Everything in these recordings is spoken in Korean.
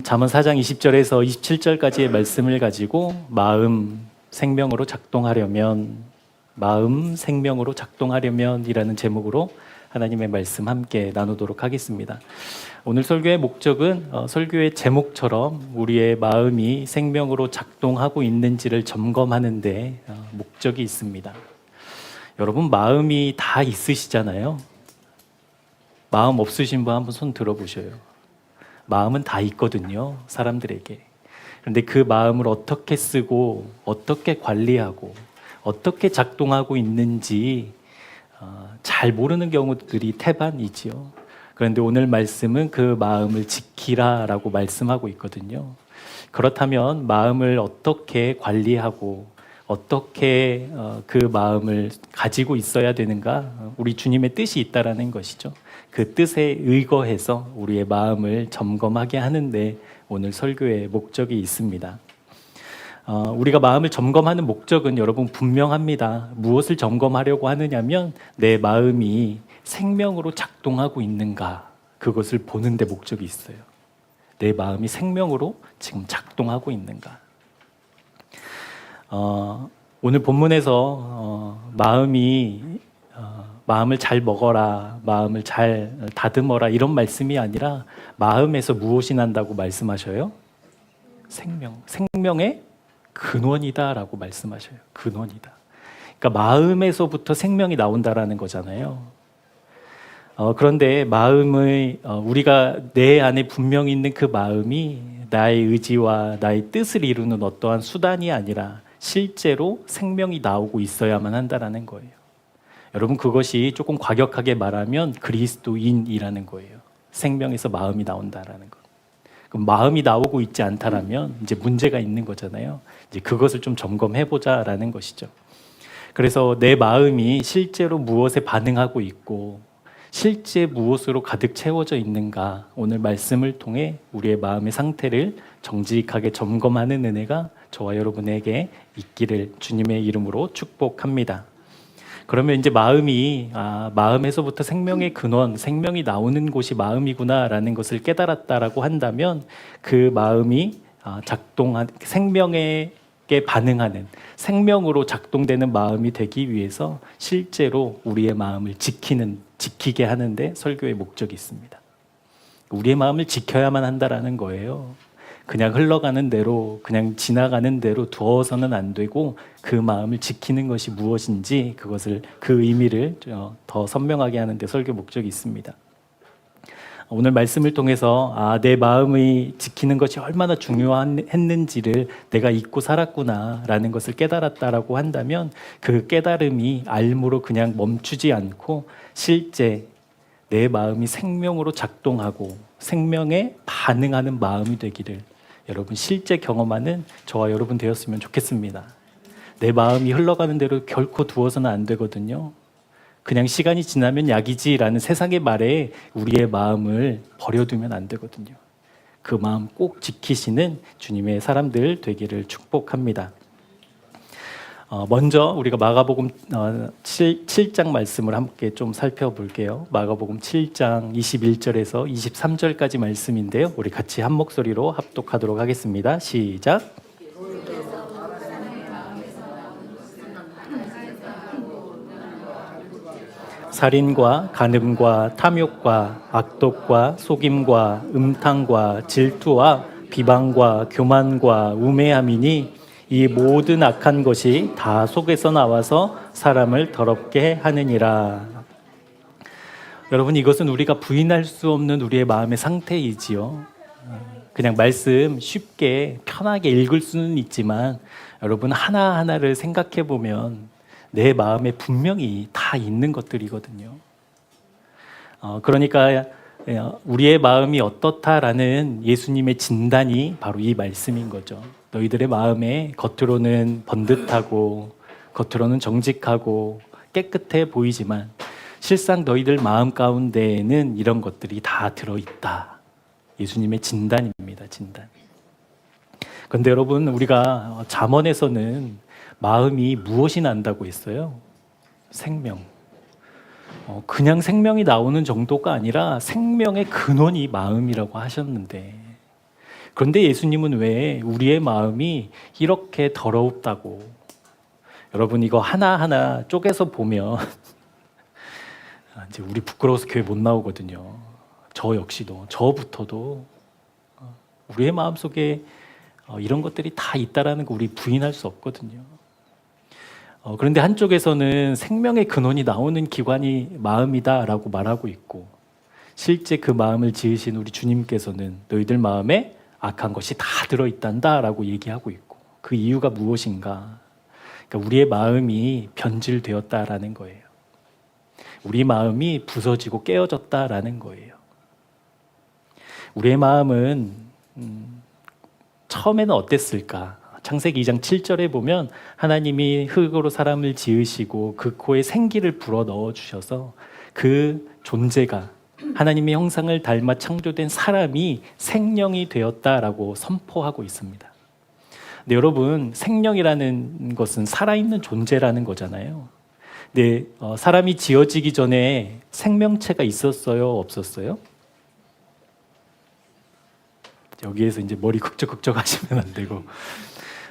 잠언 4장 20절에서 27절까지의 말씀을 가지고 마음 생명으로 작동하려면 이라는 제목으로 하나님의 말씀 함께 나누도록 하겠습니다. 오늘 설교의 목적은 설교의 제목처럼 우리의 마음이 생명으로 작동하고 있는지를 점검하는 데 목적이 있습니다. 여러분 마음이 다 있으시잖아요. 마음 없으신 분 한번 손 들어보셔요. 마음은 다 있거든요, 사람들에게. 그런데 그 마음을 어떻게 쓰고 어떻게 관리하고 어떻게 작동하고 있는지 잘 모르는 경우들이 태반이지요. 그런데 오늘 말씀은 그 마음을 지키라라고 말씀하고 있거든요. 그렇다면 마음을 어떻게 관리하고 어떻게 그 마음을 가지고 있어야 되는가? 우리 주님의 뜻이 있다라는 것이죠. 그 뜻에 의거해서 우리의 마음을 점검하게 하는데 오늘 설교의 목적이 있습니다. 우리가 마음을 점검하는 목적은 여러분 분명합니다. 무엇을 점검하려고 하느냐면 내 마음이 생명으로 작동하고 있는가, 그것을 보는 데 목적이 있어요. 내 마음이 생명으로 지금 작동하고 있는가. 오늘 본문에서 마음을 잘 먹어라, 마음을 잘 다듬어라 이런 말씀이 아니라 마음에서 무엇이 난다고 말씀하셔요? 생명의 근원이다라고 말씀하셔요. 근원이다. 그러니까 마음에서부터 생명이 나온다라는 거잖아요. 그런데 우리가 내 안에 분명히 있는 그 마음이 나의 의지와 나의 뜻을 이루는 어떠한 수단이 아니라 실제로 생명이 나오고 있어야만 한다라는 거예요. 여러분 그것이 조금 과격하게 말하면 그리스도인이라는 거예요. 생명에서 마음이 나온다라는 것. 그럼 마음이 나오고 있지 않다라면 이제 문제가 있는 거잖아요. 이제 그것을 좀 점검해보자라는 것이죠. 그래서 내 마음이 실제로 무엇에 반응하고 있고 실제 무엇으로 가득 채워져 있는가, 오늘 말씀을 통해 우리의 마음의 상태를 정직하게 점검하는 은혜가 저와 여러분에게 있기를 주님의 이름으로 축복합니다. 그러면 이제 마음에서부터 생명의 근원, 생명이 나오는 곳이 마음이구나라는 것을 깨달았다라고 한다면 그 마음이 생명에게 반응하는, 생명으로 작동되는 마음이 되기 위해서 실제로 우리의 마음을 지키게 하는데 설교의 목적이 있습니다. 우리의 마음을 지켜야만 한다라는 거예요. 그냥 흘러가는 대로, 그냥 지나가는 대로 두어서는 안 되고 그 마음을 지키는 것이 무엇인지 그 의미를 더 선명하게 하는데 설교 목적이 있습니다. 오늘 말씀을 통해서 내 마음이 지키는 것이 얼마나 중요했는지를 내가 잊고 살았구나라는 것을 깨달았다라고 한다면 그 깨달음이 알므로 그냥 멈추지 않고 실제 내 마음이 생명으로 작동하고 생명에 반응하는 마음이 되기를 여러분 실제 경험하는 저와 여러분 되었으면 좋겠습니다. 내 마음이 흘러가는 대로 결코 두어서는 안 되거든요. 그냥 시간이 지나면 약이지라는 세상의 말에 우리의 마음을 버려두면 안 되거든요. 그 마음 꼭 지키시는 주님의 사람들 되기를 축복합니다. 먼저 우리가 마가복음 7장 말씀을 함께 좀 살펴볼게요. 마가복음 7장 21절에서 23절까지 말씀인데요. 우리 같이 한 목소리로 합독하도록 하겠습니다. 시작. 살인과 간음과 탐욕과 악독과 속임과 음탕과 질투와 비방과 교만과 우매함이니 이 모든 악한 것이 다 속에서 나와서 사람을 더럽게 하느니라. 여러분 이것은 우리가 부인할 수 없는 우리의 마음의 상태이지요. 그냥 말씀 쉽게 편하게 읽을 수는 있지만 여러분 하나하나를 생각해 보면 내 마음에 분명히 다 있는 것들이거든요. 그러니까 우리의 마음이 어떻다라는 예수님의 진단이 바로 이 말씀인 거죠. 너희들의 마음에 겉으로는 번듯하고 겉으로는 정직하고 깨끗해 보이지만 실상 너희들 마음 가운데에는 이런 것들이 다 들어있다. 예수님의 진단입니다. 진단. 그런데 여러분 우리가 잠언에서는 마음이 무엇이 난다고 했어요? 생명. 그냥 생명이 나오는 정도가 아니라 생명의 근원이 마음이라고 하셨는데 그런데 예수님은 왜 우리의 마음이 이렇게 더럽다고? 여러분 이거 하나하나 쪼개서 보면 이제 우리 부끄러워서 교회 못 나오거든요. 저 역시도, 저부터도 우리의 마음속에 이런 것들이 다 있다라는 거 우리 부인할 수 없거든요. 그런데 한쪽에서는 생명의 근원이 나오는 기관이 마음이다라고 말하고 있고, 실제 그 마음을 지으신 우리 주님께서는 너희들 마음에 악한 것이 다 들어있단다라고 얘기하고 있고, 그 이유가 무엇인가? 그러니까 우리의 마음이 변질되었다라는 거예요. 우리 마음이 부서지고 깨어졌다라는 거예요. 우리의 마음은 처음에는 어땠을까? 창세기 2장 7절에 보면 하나님이 흙으로 사람을 지으시고 그 코에 생기를 불어 넣어 주셔서 그 존재가 하나님의 형상을 닮아 창조된 사람이 생명이 되었다라고 선포하고 있습니다. 근데 여러분, 생명이라는 것은 살아있는 존재라는 거잖아요. 근데 사람이 지어지기 전에 생명체가 있었어요? 없었어요? 여기에서 이제 머리 극적극적 하시면 안 되고,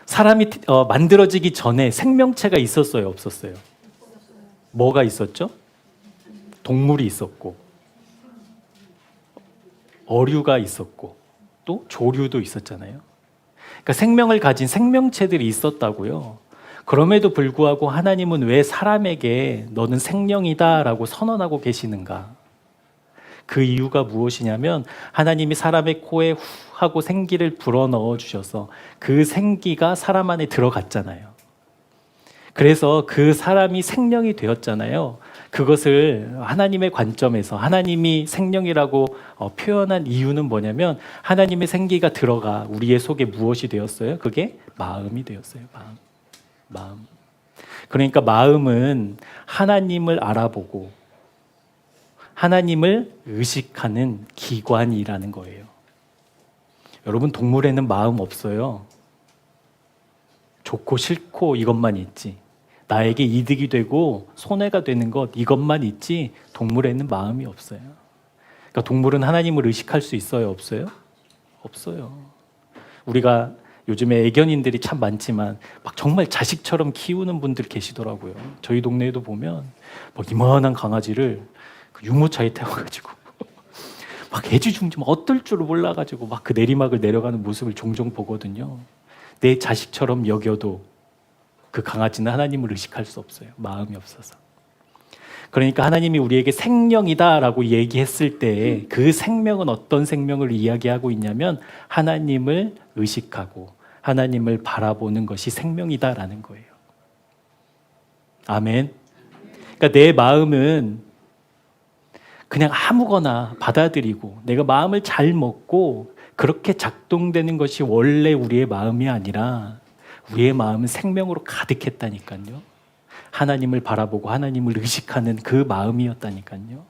사람이 만들어지기 전에 생명체가 있었어요? 없었어요? 뭐가 있었죠? 동물이 있었고, 어류가 있었고, 또 조류도 있었잖아요. 그러니까 생명을 가진 생명체들이 있었다고요. 그럼에도 불구하고 하나님은 왜 사람에게 너는 생명이다라고 선언하고 계시는가? 그 이유가 무엇이냐면 하나님이 사람의 코에 후 하고 생기를 불어넣어 주셔서 그 생기가 사람 안에 들어갔잖아요. 그래서 그 사람이 생명이 되었잖아요. 그것을 하나님의 관점에서 하나님이 생명이라고 표현한 이유는 뭐냐면 하나님의 생기가 들어가 우리의 속에 무엇이 되었어요? 그게 마음이 되었어요. 마음. 그러니까 마음은 하나님을 알아보고 하나님을 의식하는 기관이라는 거예요. 여러분, 동물에는 마음 없어요. 좋고 싫고 이것만 있지. 나에게 이득이 되고 손해가 되는 것 이것만 있지 동물에는 마음이 없어요. 그러니까 동물은 하나님을 의식할 수 있어요? 없어요? 없어요. 우리가 요즘에 애견인들이 참 많지만 막 정말 자식처럼 키우는 분들 계시더라고요. 저희 동네에도 보면 막 이만한 강아지를 유모차에 태워가지고 막 애지중지 어떨 줄 몰라가지고 막 그 내리막을 내려가는 모습을 종종 보거든요. 내 자식처럼 여겨도 그 강아지는 하나님을 의식할 수 없어요. 마음이 없어서. 그러니까 하나님이 우리에게 생명이다라고 얘기했을 때 그 생명은 어떤 생명을 이야기하고 있냐면 하나님을 의식하고 하나님을 바라보는 것이 생명이다라는 거예요. 아멘. 그러니까 내 마음은 그냥 아무거나 받아들이고 내가 마음을 잘 먹고 그렇게 작동되는 것이 원래 우리의 마음이 아니라 우리의 마음은 생명으로 가득했다니까요. 하나님을 바라보고 하나님을 의식하는 그 마음이었다니까요.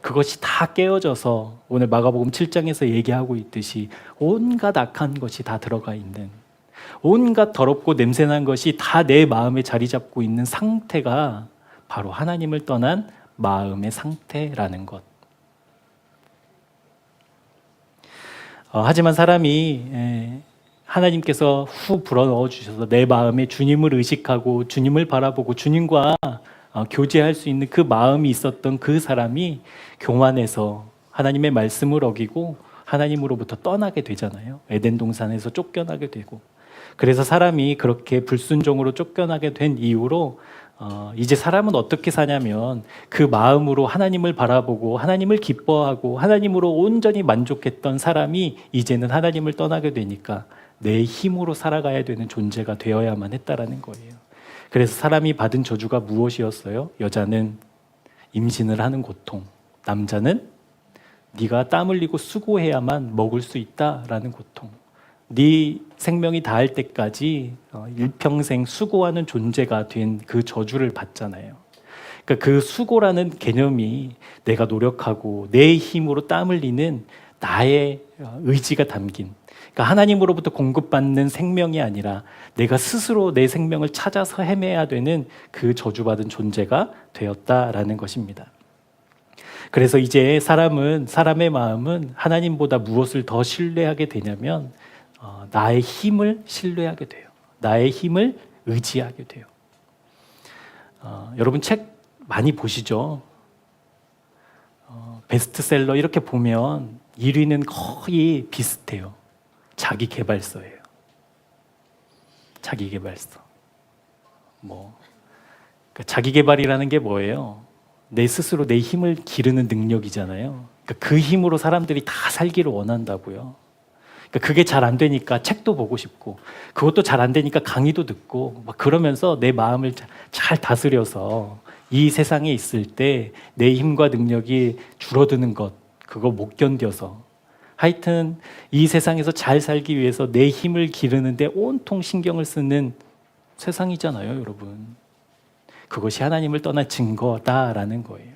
그것이 다 깨어져서 오늘 마가복음 7장에서 얘기하고 있듯이 온갖 악한 것이 다 들어가 있는, 온갖 더럽고 냄새난 것이 다 내 마음에 자리 잡고 있는 상태가 바로 하나님을 떠난 마음의 상태라는 것. 하지만 사람이 하나님께서 후 불어넣어 주셔서 내 마음에 주님을 의식하고 주님을 바라보고 주님과 교제할 수 있는 그 마음이 있었던 그 사람이 교만해서 하나님의 말씀을 어기고 하나님으로부터 떠나게 되잖아요. 에덴 동산에서 쫓겨나게 되고. 그래서 사람이 그렇게 불순종으로 쫓겨나게 된 이후로 이제 사람은 어떻게 사냐면 그 마음으로 하나님을 바라보고 하나님을 기뻐하고 하나님으로 온전히 만족했던 사람이 이제는 하나님을 떠나게 되니까 내 힘으로 살아가야 되는 존재가 되어야만 했다라는 거예요. 그래서 사람이 받은 저주가 무엇이었어요? 여자는 임신을 하는 고통, 남자는 네가 땀 흘리고 수고해야만 먹을 수 있다라는 고통. 네 생명이 닿을 때까지 일평생 수고하는 존재가 된 그 저주를 받잖아요. 그러니까 그 수고라는 개념이 내가 노력하고 내 힘으로 땀 흘리는 나의 의지가 담긴, 그러니까 하나님으로부터 공급받는 생명이 아니라 내가 스스로 내 생명을 찾아서 헤매야 되는 그 저주받은 존재가 되었다라는 것입니다. 그래서 이제 사람의 마음은 하나님보다 무엇을 더 신뢰하게 되냐면 나의 힘을 신뢰하게 돼요. 나의 힘을 의지하게 돼요. 여러분 책 많이 보시죠? 베스트셀러 이렇게 보면 1위는 거의 비슷해요. 자기 개발서예요. 자기 개발서. 그러니까 자기 개발이라는 게 뭐예요? 내 스스로 내 힘을 기르는 능력이잖아요. 그러니까 그 힘으로 사람들이 다 살기를 원한다고요. 그러니까 그게 잘 안 되니까 책도 보고 싶고, 그것도 잘 안 되니까 강의도 듣고, 막 그러면서 내 마음을 잘 다스려서 이 세상에 있을 때 내 힘과 능력이 줄어드는 것, 그거 못 견뎌서 하여튼 이 세상에서 잘 살기 위해서 내 힘을 기르는데 온통 신경을 쓰는 세상이잖아요, 여러분. 그것이 하나님을 떠난 증거다라는 거예요.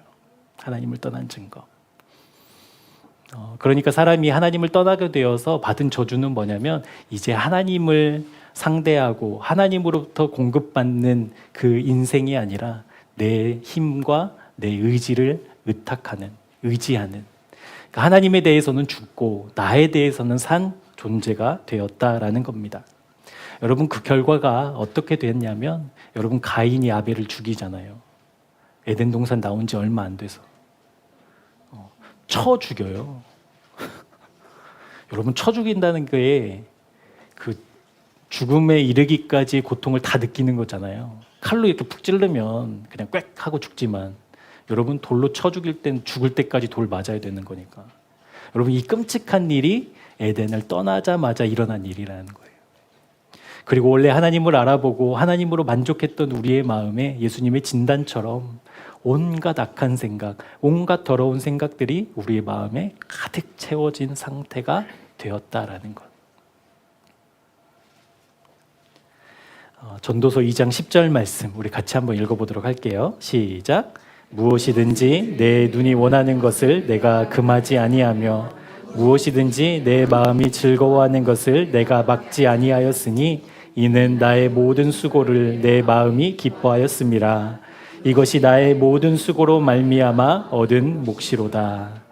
하나님을 떠난 증거. 그러니까 사람이 하나님을 떠나게 되어서 받은 저주는 뭐냐면 이제 하나님을 상대하고 하나님으로부터 공급받는 그 인생이 아니라 내 힘과 내 의지를 의지하는 그러니까 하나님에 대해서는 죽고 나에 대해서는 산 존재가 되었다라는 겁니다. 여러분 그 결과가 어떻게 됐냐면 여러분 가인이 아벨을 죽이잖아요. 에덴 동산 나온 지 얼마 안 돼서 쳐 죽여요. 여러분 쳐 죽인다는 게 그 죽음에 이르기까지 고통을 다 느끼는 거잖아요. 칼로 이렇게 푹 찌르면 그냥 꽥 하고 죽지만 여러분 돌로 쳐 죽일 땐 죽을 때까지 돌 맞아야 되는 거니까. 여러분 이 끔찍한 일이 에덴을 떠나자마자 일어난 일이라는 거예요. 그리고 원래 하나님을 알아보고 하나님으로 만족했던 우리의 마음에 예수님의 진단처럼 온갖 악한 생각, 온갖 더러운 생각들이 우리의 마음에 가득 채워진 상태가 되었다라는 것. 전도서 2장 10절 말씀 우리 같이 한번 읽어보도록 할게요. 시작. 무엇이든지 내 눈이 원하는 것을 내가 금하지 아니하며 무엇이든지 내 마음이 즐거워하는 것을 내가 막지 아니하였으니 이는 나의 모든 수고를 내 마음이 기뻐하였음이라. 이것이 나의 모든 수고로 말미암아 얻은 몫이로다.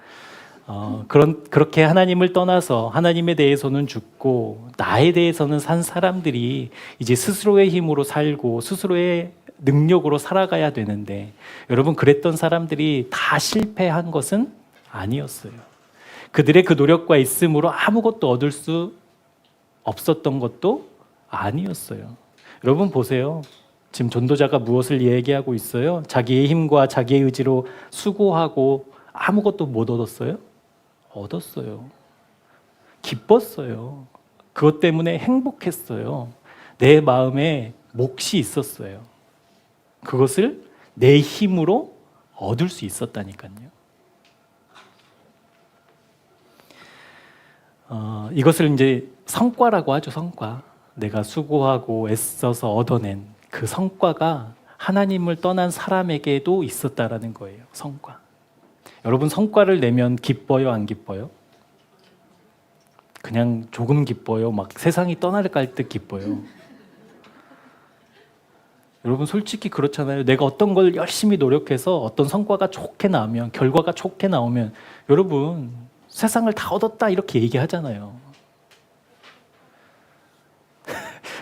그렇게 하나님을 떠나서 하나님에 대해서는 죽고 나에 대해서는 산 사람들이 이제 스스로의 힘으로 살고 스스로의 능력으로 살아가야 되는데 여러분 그랬던 사람들이 다 실패한 것은 아니었어요. 그들의 그 노력과 있음으로 아무것도 얻을 수 없었던 것도 아니었어요. 여러분 보세요. 지금 전도자가 무엇을 얘기하고 있어요? 자기의 힘과 자기의 의지로 수고하고 아무것도 못 얻었어요? 얻었어요. 기뻤어요. 그것 때문에 행복했어요. 내 마음에 몫이 있었어요. 그것을 내 힘으로 얻을 수 있었다니까요. 이것을 이제 성과라고 하죠. 성과. 내가 수고하고 애써서 얻어낸 그 성과가 하나님을 떠난 사람에게도 있었다라는 거예요. 성과. 여러분 성과를 내면 기뻐요, 안 기뻐요? 그냥 조금 기뻐요. 막 세상이 떠나갈 듯 기뻐요. 여러분 솔직히 그렇잖아요. 내가 어떤 걸 열심히 노력해서 어떤 성과가 좋게 나오면, 결과가 좋게 나오면 여러분 세상을 다 얻었다 이렇게 얘기하잖아요.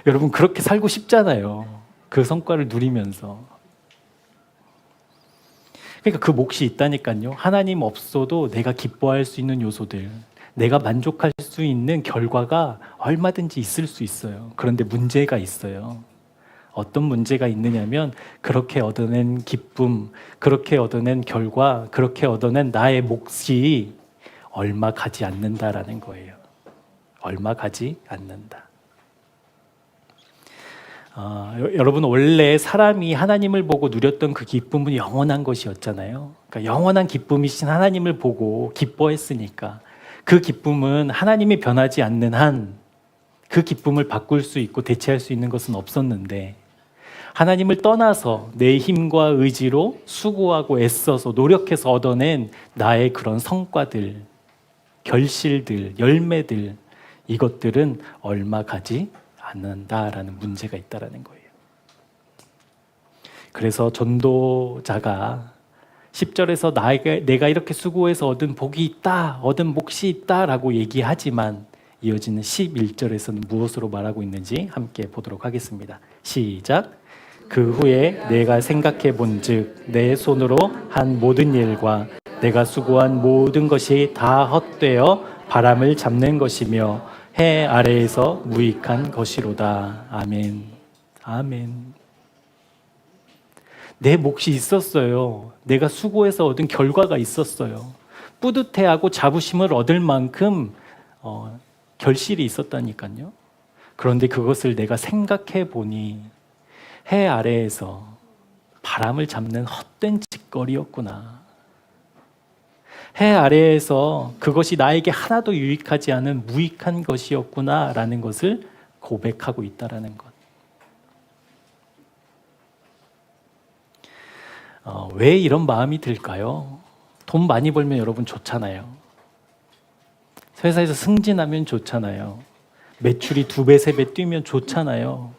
여러분 그렇게 살고 싶잖아요. 그 성과를 누리면서. 그러니까 그 몫이 있다니까요. 하나님 없어도 내가 기뻐할 수 있는 요소들, 내가 만족할 수 있는 결과가 얼마든지 있을 수 있어요. 그런데 문제가 있어요. 어떤 문제가 있느냐면 그렇게 얻어낸 기쁨, 그렇게 얻어낸 결과, 그렇게 얻어낸 나의 몫이 얼마 가지 않는다라는 거예요. 얼마 가지 않는다. 여러분 원래 사람이 하나님을 보고 누렸던 그 기쁨은 영원한 것이었잖아요. 그러니까 영원한 기쁨이신 하나님을 보고 기뻐했으니까 그 기쁨은 하나님이 변하지 않는 한 그 기쁨을 바꿀 수 있고 대체할 수 있는 것은 없었는데 하나님을 떠나서 내 힘과 의지로 수고하고 애써서 노력해서 얻어낸 나의 그런 성과들, 결실들, 열매들 이것들은 얼마 가지 않는다라는 문제가 있다라는 거예요. 그래서 전도자가 10절에서 내가 이렇게 수고해서 얻은 복이 있다, 얻은 몫이 있다라고 얘기하지만 이어지는 11절에서는 무엇으로 말하고 있는지 함께 보도록 하겠습니다. 시작. 그 후에 내가 생각해 본즉 내 손으로 한 모든 일과 내가 수고한 모든 것이 다 헛되어 바람을 잡는 것이며 해 아래에서 무익한 것이로다. 아멘. 아멘. 내 몫이 있었어요. 내가 수고해서 얻은 결과가 있었어요. 뿌듯해하고 자부심을 얻을 만큼 결실이 있었다니까요. 그런데 그것을 내가 생각해 보니 해 아래에서 바람을 잡는 헛된 짓거리였구나. 해 아래에서 그것이 나에게 하나도 유익하지 않은 무익한 것이었구나라는 것을 고백하고 있다라는 것. 왜 이런 마음이 들까요? 돈 많이 벌면 여러분 좋잖아요. 회사에서 승진하면 좋잖아요. 매출이 2배, 3배 뛰면 좋잖아요.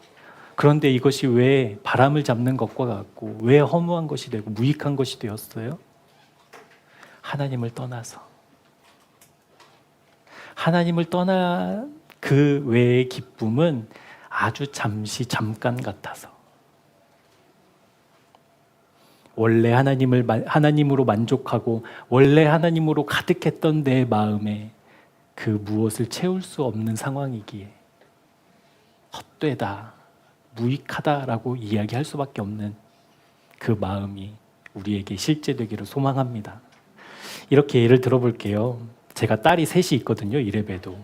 그런데 이것이 왜 바람을 잡는 것과 같고 왜 허무한 것이 되고 무익한 것이 되었어요? 하나님을 떠나서. 하나님을 떠난 그 외의 기쁨은 아주 잠깐 같아서. 원래 하나님으로 만족하고 원래 하나님으로 가득했던 내 마음에 그 무엇을 채울 수 없는 상황이기에 헛되다, 무익하다라고 이야기할 수밖에 없는 그 마음이 우리에게 실제되기를 소망합니다. 이렇게 예를 들어볼게요. 제가 딸이 셋이 있거든요. 이래봬도.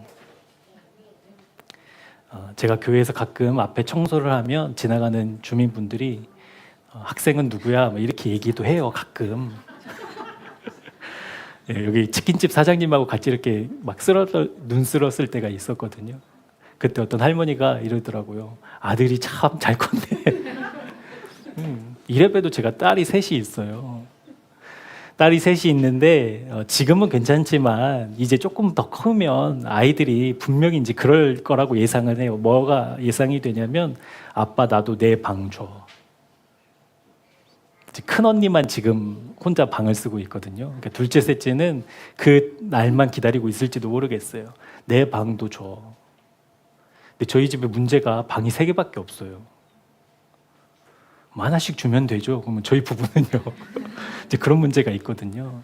제가 교회에서 가끔 앞에 청소를 하면 지나가는 주민분들이 학생은 누구야? 뭐 이렇게 얘기도 해요. 가끔. 여기 치킨집 사장님하고 같이 이렇게 막 눈 쓸었을 때가 있었거든요. 그때 어떤 할머니가 이러더라고요. 아들이 참 잘 컸네. 이래봬도 제가 딸이 셋이 있어요. 딸이 셋이 있는데 지금은 괜찮지만 이제 조금 더 크면 아이들이 분명히 이제 그럴 거라고 예상을 해요. 뭐가 예상이 되냐면 아빠 나도 내 방 줘. 큰 언니만 지금 혼자 방을 쓰고 있거든요. 그러니까 둘째, 셋째는 그 날만 기다리고 있을지도 모르겠어요. 내 방도 줘. 근데 저희 집에 문제가 방이 3개밖에 없어요. 하나씩 주면 되죠. 그러면 저희 부부는요. 이제 그런 문제가 있거든요.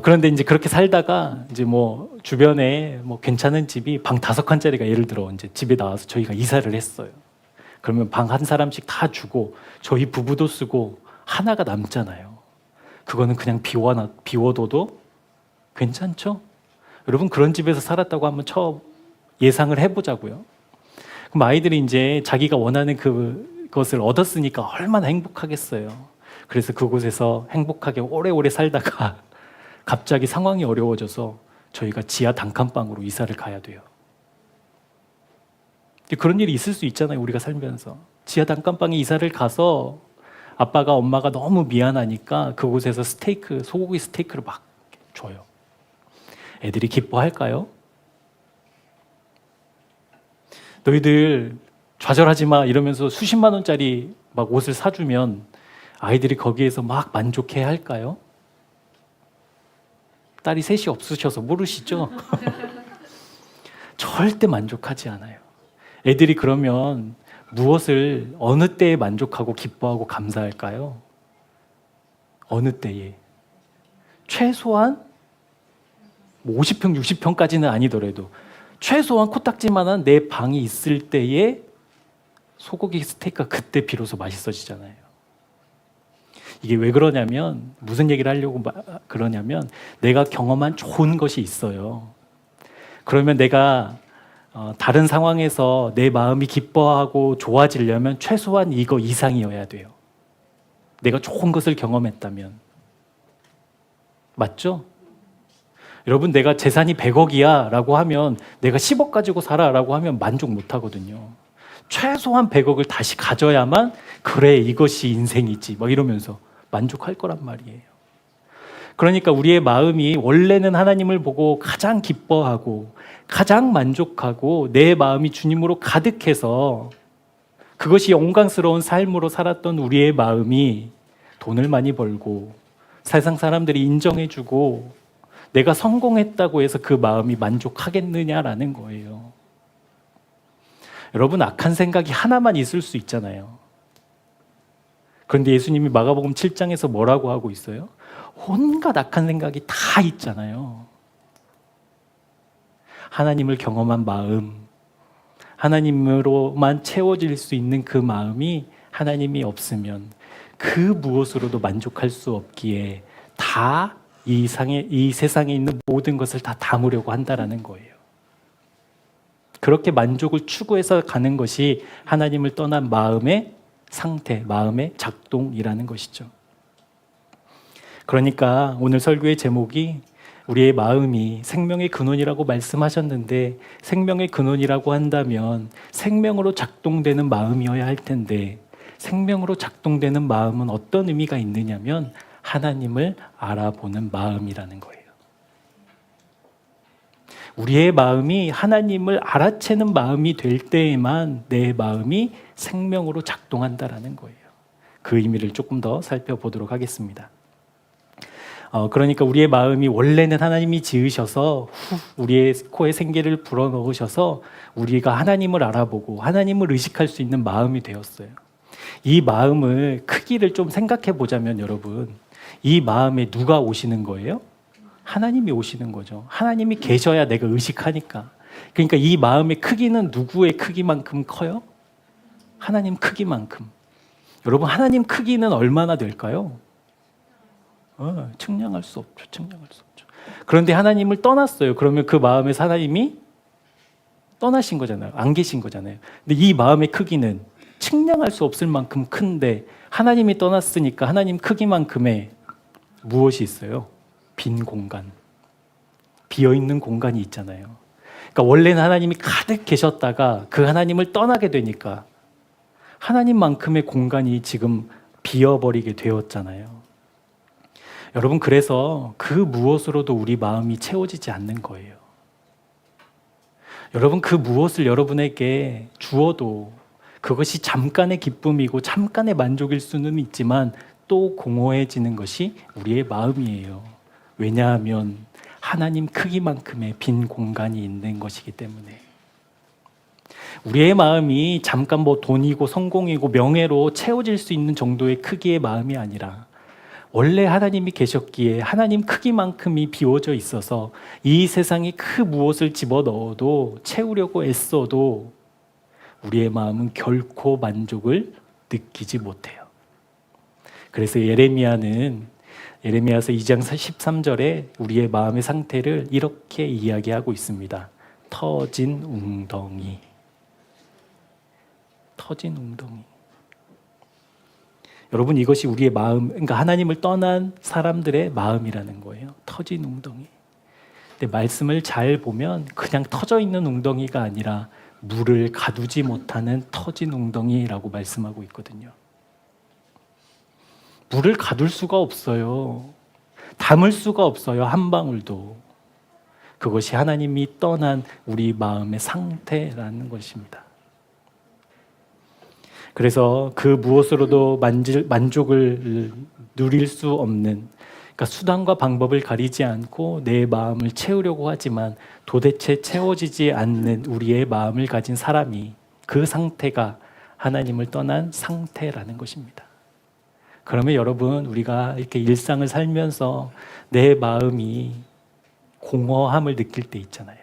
그런데 이제 그렇게 살다가 이제 뭐 주변에 뭐 괜찮은 집이 방 5칸짜리가 예를 들어 이제 집에 나와서 저희가 이사를 했어요. 그러면 방 한 사람씩 다 주고 저희 부부도 쓰고 하나가 남잖아요. 그거는 그냥 비워둬도 괜찮죠? 여러분 그런 집에서 살았다고 한번 예상을 해보자고요. 그럼 아이들이 이제 자기가 원하는 그것을 얻었으니까 얼마나 행복하겠어요. 그래서 그곳에서 행복하게 오래오래 살다가 갑자기 상황이 어려워져서 저희가 지하 단칸방으로 이사를 가야 돼요. 그런 일이 있을 수 있잖아요. 우리가 살면서 지하 단칸방에 이사를 가서 아빠가 엄마가 너무 미안하니까 그곳에서 소고기 스테이크를 막 줘요. 애들이 기뻐할까요? 너희들 좌절하지 마 이러면서 수십만 원짜리 막 옷을 사주면 아이들이 거기에서 막 만족해 할까요? 딸이 셋이 없으셔서 모르시죠? 절대 만족하지 않아요. 애들이 그러면 무엇을 어느 때에 만족하고 기뻐하고 감사할까요? 어느 때에? 최소한 50평, 60평까지는 아니더라도 최소한 코딱지만한 내 방이 있을 때에 소고기 스테이크가 그때 비로소 맛있어지잖아요. 이게 왜 그러냐면 무슨 얘기를 하려고 그러냐면 내가 경험한 좋은 것이 있어요. 그러면 내가 다른 상황에서 내 마음이 기뻐하고 좋아지려면 최소한 이거 이상이어야 돼요. 내가 좋은 것을 경험했다면. 맞죠? 여러분 내가 재산이 100억이야 라고 하면 내가 10억 가지고 살아 라고 하면 만족 못 하거든요. 최소한 100억을 다시 가져야만 그래 이것이 인생이지 막 이러면서 만족할 거란 말이에요. 그러니까 우리의 마음이 원래는 하나님을 보고 가장 기뻐하고 가장 만족하고 내 마음이 주님으로 가득해서 그것이 영광스러운 삶으로 살았던 우리의 마음이 돈을 많이 벌고 세상 사람들이 인정해주고 내가 성공했다고 해서 그 마음이 만족하겠느냐라는 거예요. 여러분, 악한 생각이 하나만 있을 수 있잖아요. 그런데 예수님이 마가복음 7장에서 뭐라고 하고 있어요? 온갖 악한 생각이 다 있잖아요. 하나님을 경험한 마음, 하나님으로만 채워질 수 있는 그 마음이 하나님이 없으면 그 무엇으로도 만족할 수 없기에 다 이 세상에 있는 모든 것을 다 담으려고 한다라는 거예요. 그렇게 만족을 추구해서 가는 것이 하나님을 떠난 마음의 상태, 마음의 작동이라는 것이죠. 그러니까 오늘 설교의 제목이 우리의 마음이 생명의 근원이라고 말씀하셨는데, 생명의 근원이라고 한다면 생명으로 작동되는 마음이어야 할 텐데, 생명으로 작동되는 마음은 어떤 의미가 있느냐면 하나님을 알아보는 마음이라는 거예요. 우리의 마음이 하나님을 알아채는 마음이 될 때에만 내 마음이 생명으로 작동한다라는 거예요. 그 의미를 조금 더 살펴보도록 하겠습니다. 그러니까 우리의 마음이 원래는 하나님이 지으셔서 우리의 코에 생기를 불어넣으셔서 우리가 하나님을 알아보고 하나님을 의식할 수 있는 마음이 되었어요. 이 마음을 크기를 좀 생각해 보자면 여러분, 이 마음에 누가 오시는 거예요? 하나님이 오시는 거죠. 하나님이 계셔야 내가 의식하니까. 그러니까 이 마음의 크기는 누구의 크기만큼 커요? 하나님 크기만큼. 여러분, 하나님 크기는 얼마나 될까요? 측량할 수 없죠. 측량할 수 없죠. 그런데 하나님을 떠났어요. 그러면 그 마음에서 하나님이 떠나신 거잖아요. 안 계신 거잖아요. 근데 이 마음의 크기는 측량할 수 없을 만큼 큰데 하나님이 떠났으니까 하나님 크기만큼의 무엇이 있어요? 빈 공간. 비어있는 공간이 있잖아요. 그러니까 원래는 하나님이 가득 계셨다가 그 하나님을 떠나게 되니까 하나님만큼의 공간이 지금 비어버리게 되었잖아요. 여러분, 그래서 그 무엇으로도 우리 마음이 채워지지 않는 거예요. 여러분, 그 무엇을 여러분에게 주어도 그것이 잠깐의 기쁨이고 잠깐의 만족일 수는 있지만 또 공허해지는 것이 우리의 마음이에요. 왜냐하면 하나님 크기만큼의 빈 공간이 있는 것이기 때문에. 우리의 마음이 잠깐 뭐 돈이고 성공이고 명예로 채워질 수 있는 정도의 크기의 마음이 아니라 원래 하나님이 계셨기에 하나님 크기만큼이 비워져 있어서 이 세상에 그 무엇을 집어넣어도 채우려고 애써도 우리의 마음은 결코 만족을 느끼지 못해요. 그래서 예레미야서 2장 13절에 우리의 마음의 상태를 이렇게 이야기하고 있습니다. 터진 웅덩이. 터진 웅덩이. 여러분, 이것이 우리의 마음, 그러니까 하나님을 떠난 사람들의 마음이라는 거예요. 터진 웅덩이. 근데 말씀을 잘 보면 그냥 터져 있는 웅덩이가 아니라 물을 가두지 못하는 터진 웅덩이라고 말씀하고 있거든요. 물을 가둘 수가 없어요. 담을 수가 없어요. 한 방울도. 그것이 하나님이 떠난 우리 마음의 상태라는 것입니다. 그래서 그 무엇으로도 만족을 누릴 수 없는, 그러니까 수단과 방법을 가리지 않고 내 마음을 채우려고 하지만 도대체 채워지지 않는 우리의 마음을 가진 사람이, 그 상태가 하나님을 떠난 상태라는 것입니다. 그러면 여러분, 우리가 이렇게 일상을 살면서 내 마음이 공허함을 느낄 때 있잖아요.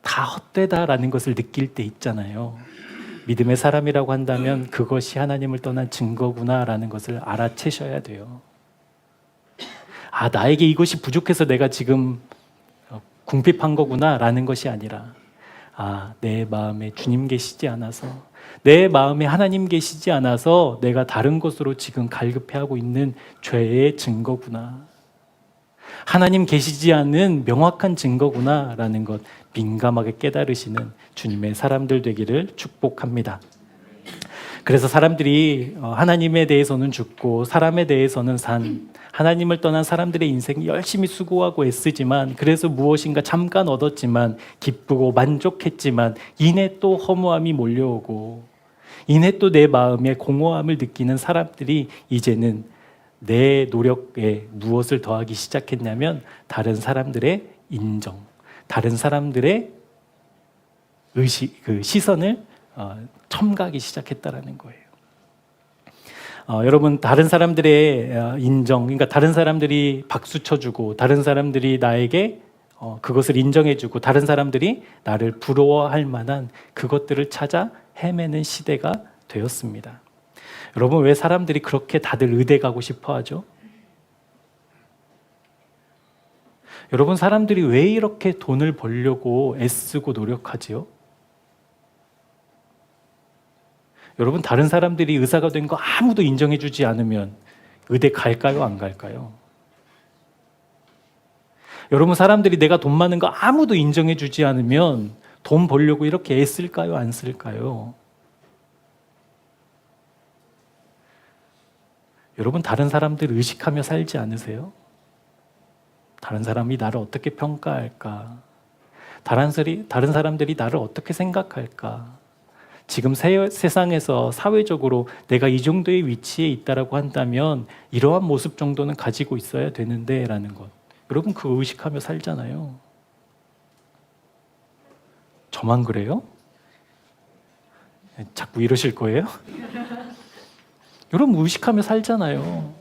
다 헛되다라는 것을 느낄 때 있잖아요. 믿음의 사람이라고 한다면 그것이 하나님을 떠난 증거구나라는 것을 알아채셔야 돼요. 아, 나에게 이것이 부족해서 내가 지금 궁핍한 거구나라는 것이 아니라, 아, 내 마음에 주님 계시지 않아서, 내 마음에 하나님 계시지 않아서 내가 다른 것으로 지금 갈급해하고 있는 죄의 증거구나. 하나님 계시지 않는 명확한 증거구나라는 것 민감하게 깨달으시는 주님의 사람들 되기를 축복합니다. 그래서 사람들이 하나님에 대해서는 죽고 사람에 대해서는 산, 하나님을 떠난 사람들의 인생이 열심히 수고하고 애쓰지만, 그래서 무엇인가 잠깐 얻었지만 기쁘고 만족했지만 이내 또 허무함이 몰려오고 이내 또 내 마음에 공허함을 느끼는 사람들이 이제는 내 노력에 무엇을 더하기 시작했냐면 다른 사람들의 인정, 다른 사람들의 그 시선을 첨가하기 시작했다라는 거예요. 여러분, 다른 사람들의 인정, 그러니까 다른 사람들이 박수 쳐주고 다른 사람들이 나에게 그것을 인정해주고 다른 사람들이 나를 부러워할 만한 그것들을 찾아 헤매는 시대가 되었습니다. 여러분, 왜 사람들이 그렇게 다들 의대 가고 싶어 하죠? 여러분, 사람들이 왜 이렇게 돈을 벌려고 애쓰고 노력하지요? 여러분, 다른 사람들이 의사가 된 거 아무도 인정해주지 않으면 의대 갈까요? 안 갈까요? 여러분, 사람들이 내가 돈 많은 거 아무도 인정해주지 않으면 돈 벌려고 이렇게 애쓸까요? 안 쓸까요? 여러분, 다른 사람들 의식하며 살지 않으세요? 다른 사람이 나를 어떻게 평가할까? 다른 사람들이 나를 어떻게 생각할까? 지금 세상에서 사회적으로 내가 이 정도의 위치에 있다라고 한다면 이러한 모습 정도는 가지고 있어야 되는데 라는 것. 여러분, 그거 의식하며 살잖아요. 저만 그래요? 자꾸 이러실 거예요? 여러분, 의식하며 살잖아요.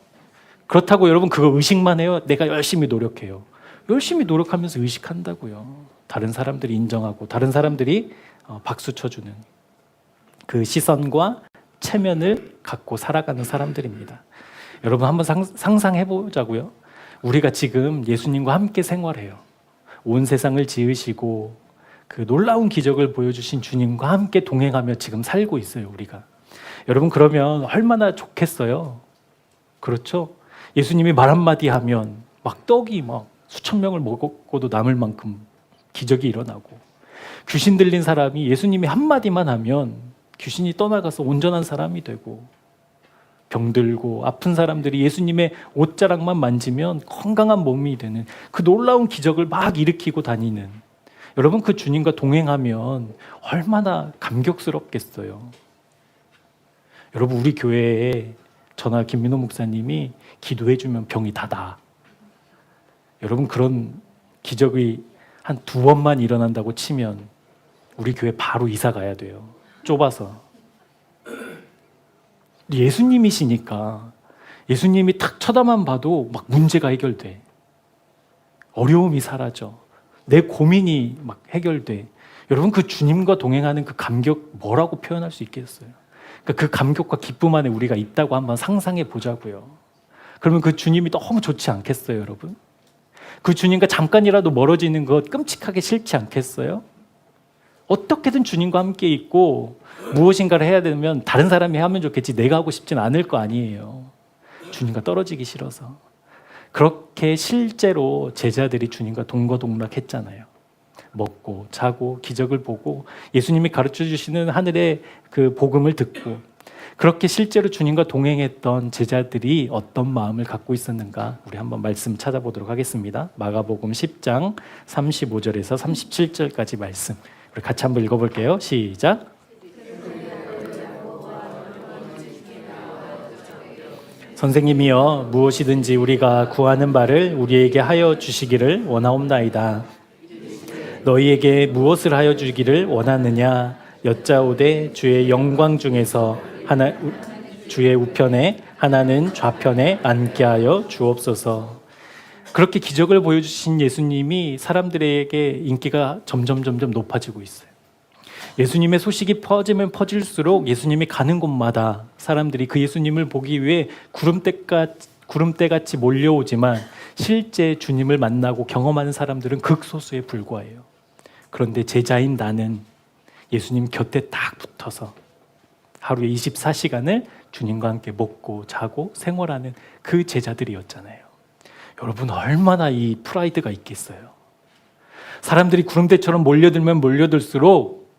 그렇다고 여러분 그거 의식만 해요? 내가 열심히 노력해요. 열심히 노력하면서 의식한다고요. 다른 사람들이 인정하고 다른 사람들이 박수 쳐주는 그 시선과 체면을 갖고 살아가는 사람들입니다. 여러분, 한번 상상해 보자고요. 우리가 지금 예수님과 함께 생활해요. 온 세상을 지으시고 그 놀라운 기적을 보여주신 주님과 함께 동행하며 지금 살고 있어요, 우리가. 여러분, 그러면 얼마나 좋겠어요? 그렇죠? 예수님이 말 한마디 하면 막 떡이 막 수천 명을 먹고도 남을 만큼 기적이 일어나고, 귀신 들린 사람이 예수님이 한마디만 하면 귀신이 떠나가서 온전한 사람이 되고, 병들고 아픈 사람들이 예수님의 옷자락만 만지면 건강한 몸이 되는 그 놀라운 기적을 막 일으키고 다니는, 여러분, 그 주님과 동행하면 얼마나 감격스럽겠어요. 여러분, 우리 교회에 저나 김민호 목사님이 기도해주면 병이 다 나아. 여러분, 그런 기적이 한 2번만 일어난다고 치면 우리 교회 바로 이사 가야 돼요. 좁아서. 예수님이시니까 예수님이 탁 쳐다만 봐도 막 문제가 해결돼. 어려움이 사라져. 내 고민이 막 해결돼. 여러분, 그 주님과 동행하는 그 감격 뭐라고 표현할 수 있겠어요? 그러니까 그 감격과 기쁨 안에 우리가 있다고 한번 상상해 보자고요. 그러면 그 주님이 너무 좋지 않겠어요, 여러분? 그 주님과 잠깐이라도 멀어지는 것 끔찍하게 싫지 않겠어요? 어떻게든 주님과 함께 있고 무엇인가를 해야 되면 다른 사람이 하면 좋겠지 내가 하고 싶진 않을 거 아니에요. 주님과 떨어지기 싫어서. 그렇게 실제로 제자들이 주님과 동거동락했잖아요. 먹고 자고 기적을 보고 예수님이 가르쳐 주시는 하늘의 그 복음을 듣고, 그렇게 실제로 주님과 동행했던 제자들이 어떤 마음을 갖고 있었는가, 우리 한번 말씀 찾아보도록 하겠습니다. 마가복음 10장 35절에서 37절까지 말씀 우리 같이 한번 읽어볼게요. 시작. 선생님이여, 무엇이든지 우리가 구하는 바를 우리에게 하여 주시기를 원하옵나이다. 너희에게 무엇을 하여 주기를 원하느냐 여짜오되 주의 영광 중에서 하나 주의 우편에 하나는 좌편에 앉게 하여 주옵소서. 그렇게 기적을 보여주신 예수님이 사람들에게 인기가 점점 높아지고 있어요. 예수님의 소식이 퍼지면 퍼질수록 예수님이 가는 곳마다 사람들이 그 예수님을 보기 위해 구름대같이 몰려오지만 실제 주님을 만나고 경험하는 사람들은 극소수에 불과해요. 그런데 제자인 나는 예수님 곁에 딱 붙어서 하루에 24시간을 주님과 함께 먹고 자고 생활하는 그 제자들이었잖아요. 여러분, 얼마나 이 프라이드가 있겠어요. 사람들이 구름대처럼 몰려들면 몰려들수록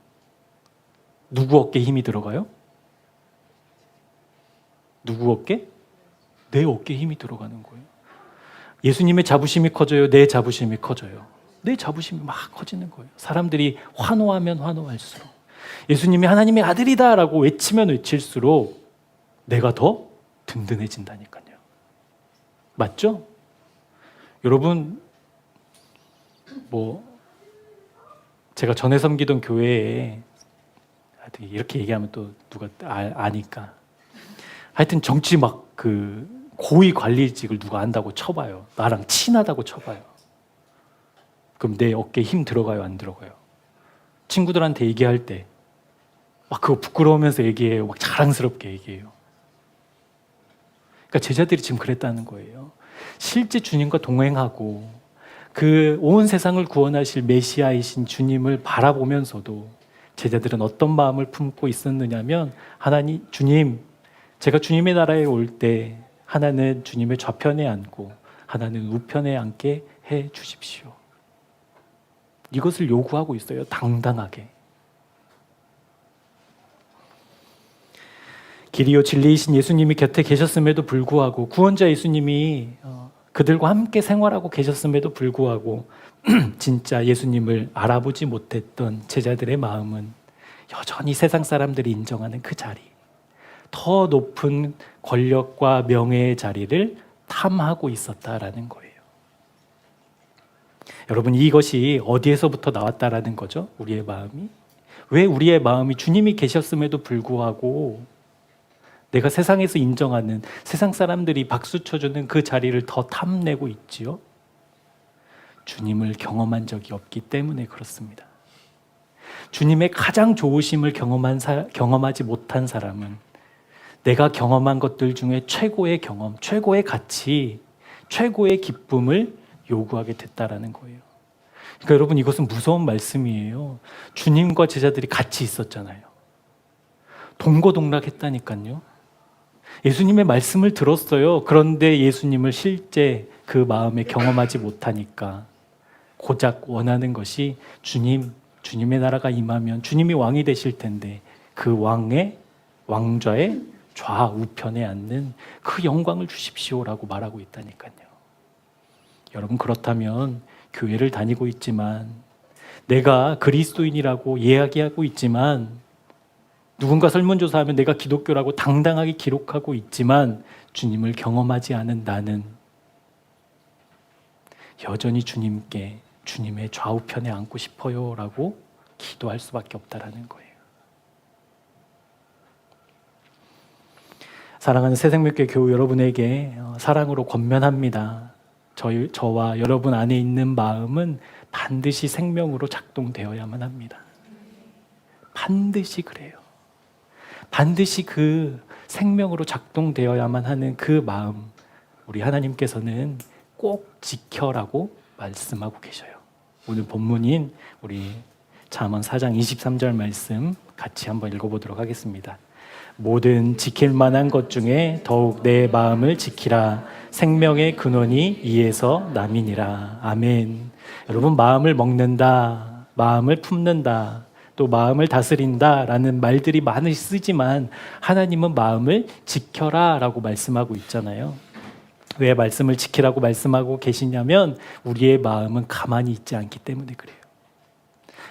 누구 어깨에 힘이 들어가요? 누구 어깨? 내 어깨에 힘이 들어가는 거예요. 예수님의 자부심이 커져요? 내 자부심이 커져요? 내 자부심이 막 커지는 거예요. 사람들이 환호하면 환호할수록, 예수님이 하나님의 아들이다 라고 외치면 외칠수록 내가 더 든든해진다니까요. 맞죠? 여러분, 제가 전에 섬기던 교회에, 하여튼 이렇게 얘기하면 또 누가 아니까. 하여튼 정치 고위 관리직을 누가 안다고 쳐봐요. 나랑 친하다고 쳐봐요. 그럼 내 어깨에 힘 들어가요, 안 들어가요? 친구들한테 얘기할 때 막 그거 부끄러우면서 얘기해요. 막 자랑스럽게 얘기해요. 그러니까 제자들이 지금 그랬다는 거예요. 실제 주님과 동행하고 그 온 세상을 구원하실 메시아이신 주님을 바라보면서도 제자들은 어떤 마음을 품고 있었느냐면, 하나님, 주님, 제가 주님의 나라에 올 때 하나는 주님의 좌편에 앉고 하나는 우편에 앉게 해 주십시오. 이것을 요구하고 있어요. 당당하게. 길이요 진리이신 예수님이 곁에 계셨음에도 불구하고, 구원자 예수님이 그들과 함께 생활하고 계셨음에도 불구하고 진짜 예수님을 알아보지 못했던 제자들의 마음은 여전히 세상 사람들이 인정하는 그 자리, 더 높은 권력과 명예의 자리를 탐하고 있었다라는 거예요. 여러분, 이것이 어디에서부터 나왔다라는 거죠? 우리의 마음이? 왜 우리의 마음이 주님이 계셨음에도 불구하고 내가 세상에서 인정하는, 세상 사람들이 박수 쳐주는 그 자리를 더 탐내고 있지요? 주님을 경험한 적이 없기 때문에 그렇습니다. 주님의 가장 좋으심을 경험하지 못한 사람은 내가 경험한 것들 중에 최고의 경험, 최고의 가치, 최고의 기쁨을 요구하게 됐다라는 거예요. 그러니까 여러분, 이것은 무서운 말씀이에요. 주님과 제자들이 같이 있었잖아요. 동고동락했다니까요. 예수님의 말씀을 들었어요. 그런데 예수님을 실제 그 마음에 경험하지 못하니까 고작 원하는 것이 주님의 나라가 임하면 주님이 왕이 되실 텐데 그 왕좌의 좌우편에 앉는 그 영광을 주십시오라고 말하고 있다니까요. 여러분, 그렇다면 교회를 다니고 있지만, 내가 그리스도인이라고 이야기하고 있지만, 누군가 설문조사하면 내가 기독교라고 당당하게 기록하고 있지만 주님을 경험하지 않은 나는 여전히 주님의 좌우편에 앉고 싶어요 라고 기도할 수밖에 없다라는 거예요. 사랑하는 새생명교회 교우 여러분에게 사랑으로 권면합니다. 저와 여러분 안에 있는 마음은 반드시 생명으로 작동되어야만 합니다. 반드시 그래요. 반드시 그 생명으로 작동되어야만 하는 그 마음, 우리 하나님께서는 꼭 지켜라고 말씀하고 계셔요. 오늘 본문인 우리 잠언 4장 23절 말씀 같이 한번 읽어보도록 하겠습니다. 모든 지킬 만한 것 중에 더욱 내 마음을 지키라. 생명의 근원이 이에서 남이니라. 아멘. 여러분, 마음을 먹는다, 마음을 품는다, 또 마음을 다스린다라는 말들이 많이 쓰지만 하나님은 마음을 지켜라 라고 말씀하고 있잖아요. 왜 말씀을 지키라고 말씀하고 계시냐면 우리의 마음은 가만히 있지 않기 때문에 그래요.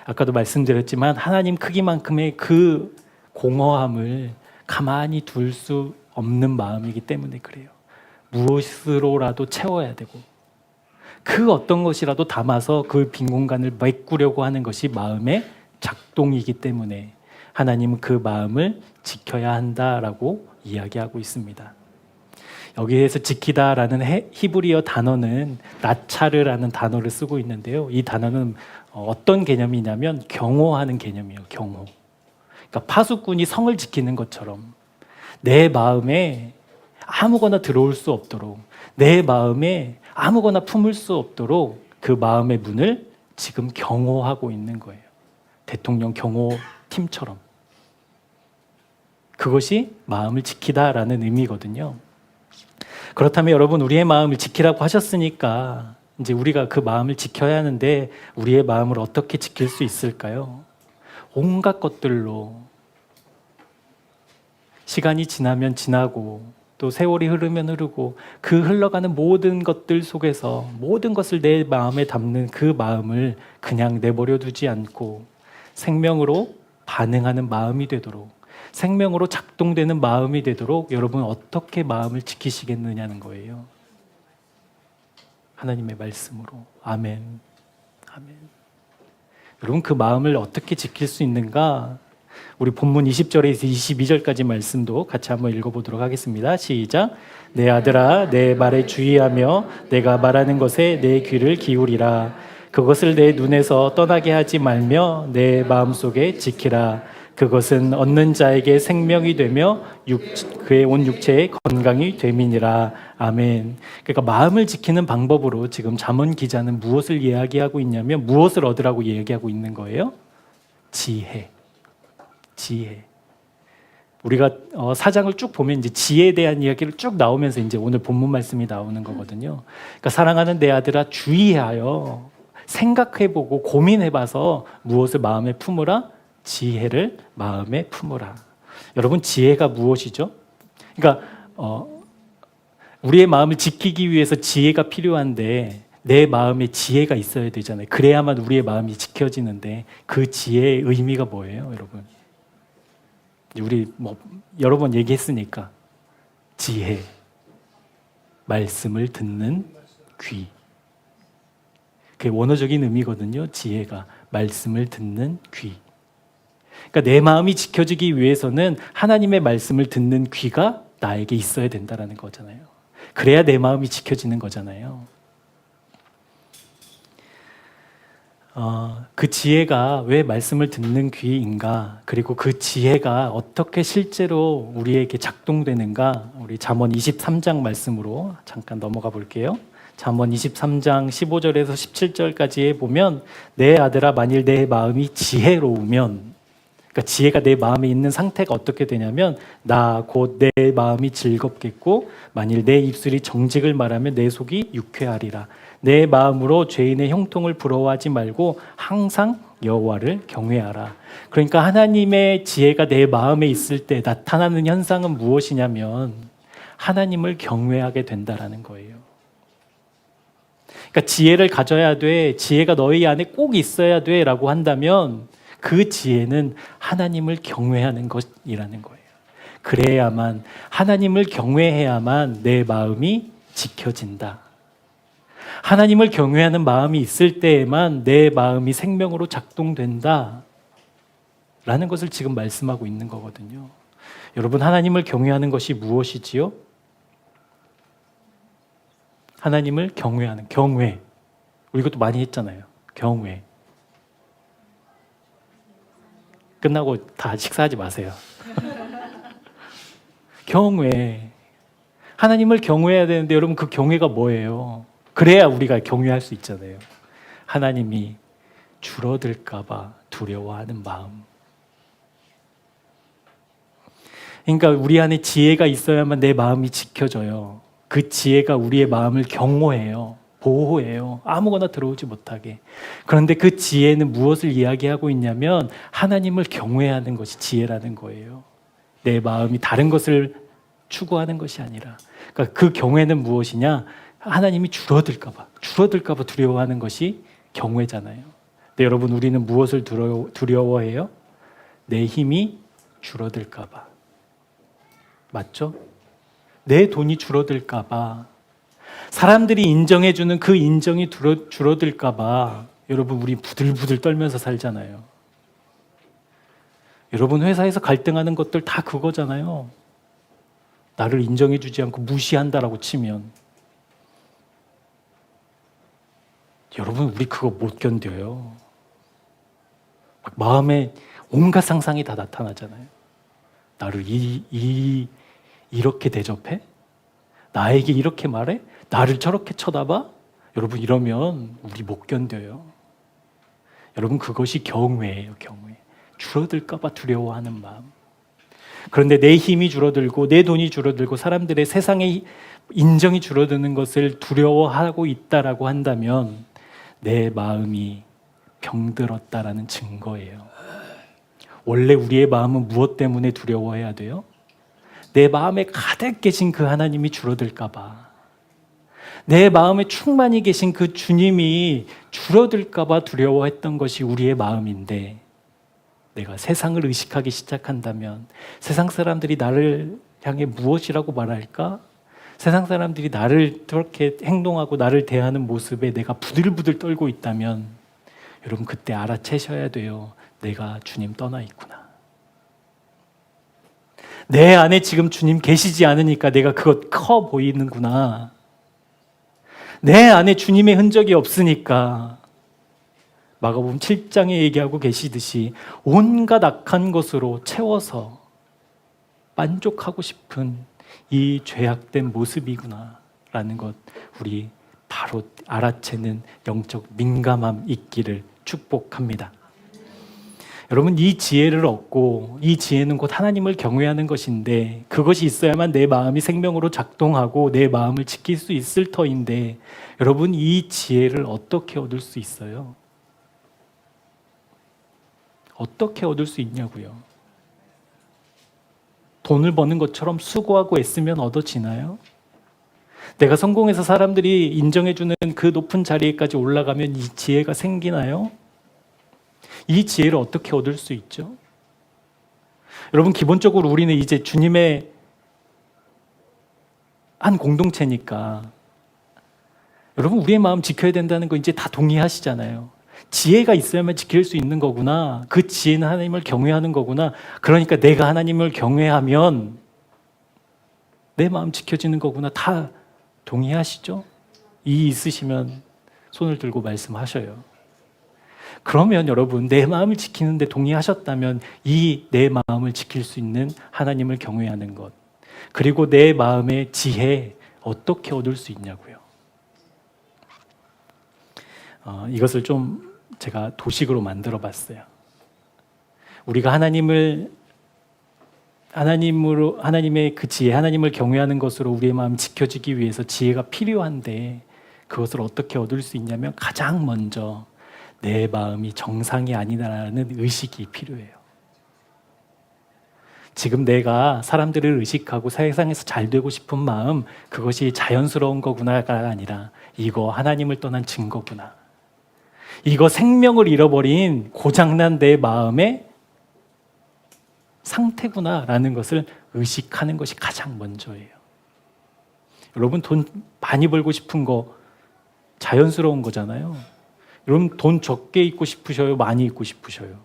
아까도 말씀드렸지만 하나님 크기만큼의 그 공허함을 가만히 둘 수 없는 마음이기 때문에 그래요. 무엇으로라도 채워야 되고 그 어떤 것이라도 담아서 그 빈 공간을 메꾸려고 하는 것이 마음의 작동이기 때문에 하나님은 그 마음을 지켜야 한다라고 이야기하고 있습니다. 여기에서 지키다라는 히브리어 단어는 나차르라는 단어를 쓰고 있는데요. 이 단어는 어떤 개념이냐면 경호하는 개념이에요. 경호. 그러니까 파수꾼이 성을 지키는 것처럼 내 마음에 아무거나 들어올 수 없도록, 내 마음에 아무거나 품을 수 없도록 그 마음의 문을 지금 경호하고 있는 거예요. 대통령 경호팀처럼. 그것이 마음을 지키다라는 의미거든요. 그렇다면 여러분, 우리의 마음을 지키라고 하셨으니까 이제 우리가 그 마음을 지켜야 하는데 우리의 마음을 어떻게 지킬 수 있을까요? 온갖 것들로 시간이 지나면 지나고 또 세월이 흐르면 흐르고 그 흘러가는 모든 것들 속에서 모든 것을 내 마음에 담는 그 마음을 그냥 내버려 두지 않고 생명으로 반응하는 마음이 되도록, 생명으로 작동되는 마음이 되도록 여러분 어떻게 마음을 지키시겠느냐는 거예요. 하나님의 말씀으로. 아멘. 아멘. 여러분, 그 마음을 어떻게 지킬 수 있는가? 우리 본문 20절에서 22절까지 말씀도 같이 한번 읽어보도록 하겠습니다. 시작. 내 아들아, 내 말에 주의하며 내가 말하는 것에 내 귀를 기울이라. 그것을 내 눈에서 떠나게 하지 말며 내 마음속에 지키라. 그것은 얻는 자에게 생명이 되며 그의 온 육체에 건강이 됨이니라. 아멘. 그러니까 마음을 지키는 방법으로 지금 잠언 기자는 무엇을 이야기하고 있냐면 무엇을 얻으라고 이야기하고 있는 거예요? 지혜. 지혜. 우리가 사장을 쭉 보면 이제 지혜에 대한 이야기를 쭉 나오면서 이제 오늘 본문 말씀이 나오는 거거든요. 그러니까 사랑하는 내 아들아, 주의하여 생각해보고 고민해봐서 무엇을 마음에 품으라? 지혜를 마음에 품으라. 여러분, 지혜가 무엇이죠? 그러니까 우리의 마음을 지키기 위해서 지혜가 필요한데 내 마음에 지혜가 있어야 되잖아요. 그래야만 우리의 마음이 지켜지는데 그 지혜의 의미가 뭐예요, 여러분? 우리 여러 번 얘기했으니까 지혜, 말씀을 듣는 귀. 그게 원어적인 의미거든요. 지혜가 말씀을 듣는 귀. 그러니까 내 마음이 지켜지기 위해서는 하나님의 말씀을 듣는 귀가 나에게 있어야 된다는 거잖아요. 그래야 내 마음이 지켜지는 거잖아요. 그 지혜가 왜 말씀을 듣는 귀인가? 그리고 그 지혜가 어떻게 실제로 우리에게 작동되는가? 우리 잠언 23장 말씀으로 잠깐 넘어가 볼게요. 잠언 23장 15절에서 17절까지에 보면 내 아들아, 만일 내 마음이 지혜로우면, 그러니까 지혜가 내 마음에 있는 상태가 어떻게 되냐면 나 곧 내 마음이 즐겁겠고 만일 내 입술이 정직을 말하면 내 속이 유쾌하리라. 내 마음으로 죄인의 형통을 부러워하지 말고 항상 여호와를 경외하라. 그러니까 하나님의 지혜가 내 마음에 있을 때 나타나는 현상은 무엇이냐면 하나님을 경외하게 된다라는 거예요. 그러니까 지혜를 가져야 돼, 지혜가 너희 안에 꼭 있어야 돼 라고 한다면 그 지혜는 하나님을 경외하는 것이라는 거예요. 그래야만, 하나님을 경외해야만 내 마음이 지켜진다. 하나님을 경외하는 마음이 있을 때에만 내 마음이 생명으로 작동된다 라는 것을 지금 말씀하고 있는 거거든요. 여러분, 하나님을 경외하는 것이 무엇이지요? 하나님을 경외하는, 경외. 우리 이것도 많이 했잖아요. 경외. 끝나고 다 식사하지 마세요. 경외. 하나님을 경외해야 되는데 여러분, 그 경외가 뭐예요? 그래야 우리가 경외할 수 있잖아요. 하나님이 줄어들까 봐 두려워하는 마음. 그러니까 우리 안에 지혜가 있어야만 내 마음이 지켜져요. 그 지혜가 우리의 마음을 경호해요. 보호해요. 아무거나 들어오지 못하게. 그런데 그 지혜는 무엇을 이야기하고 있냐면 하나님을 경외하는 것이 지혜라는 거예요. 내 마음이 다른 것을 추구하는 것이 아니라. 그러니까 그 경외는 무엇이냐? 하나님이 줄어들까 봐 두려워하는 것이 경외잖아요. 근데 여러분, 우리는 무엇을 두려워해요? 내 힘이 줄어들까 봐. 맞죠? 내 돈이 줄어들까 봐. 사람들이 인정해주는 그 인정이 줄어들까 봐. 여러분, 우리 부들부들 떨면서 살잖아요. 여러분, 회사에서 갈등하는 것들 다 그거잖아요. 나를 인정해주지 않고 무시한다라고 치면. 여러분, 우리 그거 못 견뎌요. 마음에 온갖 상상이 다 나타나잖아요. 나를 이렇게 대접해? 나에게 이렇게 말해? 나를 저렇게 쳐다봐? 여러분, 이러면 우리 못 견뎌요. 여러분, 그것이 경외예요, 경외. 줄어들까 봐 두려워하는 마음. 그런데 내 힘이 줄어들고 내 돈이 줄어들고 사람들의 세상의 인정이 줄어드는 것을 두려워하고 있다라고 한다면 내 마음이 병들었다라는 증거예요. 원래 우리의 마음은 무엇 때문에 두려워해야 돼요? 내 마음에 가득 계신 그 하나님이 줄어들까 봐. 내 마음에 충만히 계신 그 주님이 줄어들까 봐 두려워했던 것이 우리의 마음인데, 내가 세상을 의식하기 시작한다면 세상 사람들이 나를 향해 무엇이라고 말할까? 세상 사람들이 나를 그렇게 행동하고 나를 대하는 모습에 내가 부들부들 떨고 있다면 여러분 그때 알아채셔야 돼요. 내가 주님 떠나 있구나. 내 안에 지금 주님 계시지 않으니까 내가 그것 커 보이는구나. 내 안에 주님의 흔적이 없으니까 마가복음 7장에 얘기하고 계시듯이 온갖 악한 것으로 채워서 만족하고 싶은 이 죄악된 모습이구나 라는 것 우리 바로 알아채는 영적 민감함 있기를 축복합니다. 여러분 이 지혜를 얻고 이 지혜는 곧 하나님을 경외하는 것인데 그것이 있어야만 내 마음이 생명으로 작동하고 내 마음을 지킬 수 있을 터인데 여러분 이 지혜를 어떻게 얻을 수 있어요? 어떻게 얻을 수 있냐고요? 돈을 버는 것처럼 수고하고 애쓰면 얻어지나요? 내가 성공해서 사람들이 인정해주는 그 높은 자리에까지 올라가면 이 지혜가 생기나요? 이 지혜를 어떻게 얻을 수 있죠? 여러분 기본적으로 우리는 이제 주님의 한 공동체니까 여러분 우리의 마음 지켜야 된다는 거 이제 다 동의하시잖아요. 지혜가 있어야만 지킬 수 있는 거구나. 그 지혜는 하나님을 경외하는 거구나. 그러니까 내가 하나님을 경외하면 내 마음 지켜지는 거구나. 다 동의하시죠? 이 있으시면 손을 들고 말씀하셔요. 그러면 여러분 내 마음을 지키는데 동의하셨다면 이 내 마음을 지킬 수 있는 하나님을 경외하는 것 그리고 내 마음의 지혜 어떻게 얻을 수 있냐고요. 이것을 좀 제가 도식으로 만들어 봤어요. 우리가 하나님의 그 지혜, 하나님을 경외하는 것으로 우리의 마음이 지켜지기 위해서 지혜가 필요한데 그것을 어떻게 얻을 수 있냐면 가장 먼저 내 마음이 정상이 아니다라는 의식이 필요해요. 지금 내가 사람들을 의식하고 세상에서 잘 되고 싶은 마음 그것이 자연스러운 거구나가 아니라 이거 하나님을 떠난 증거구나. 이거 생명을 잃어버린 고장난 내 마음의 상태구나라는 것을 의식하는 것이 가장 먼저예요. 여러분 돈 많이 벌고 싶은 거 자연스러운 거잖아요. 여러분 돈 적게 있고 싶으셔요? 많이 있고 싶으셔요?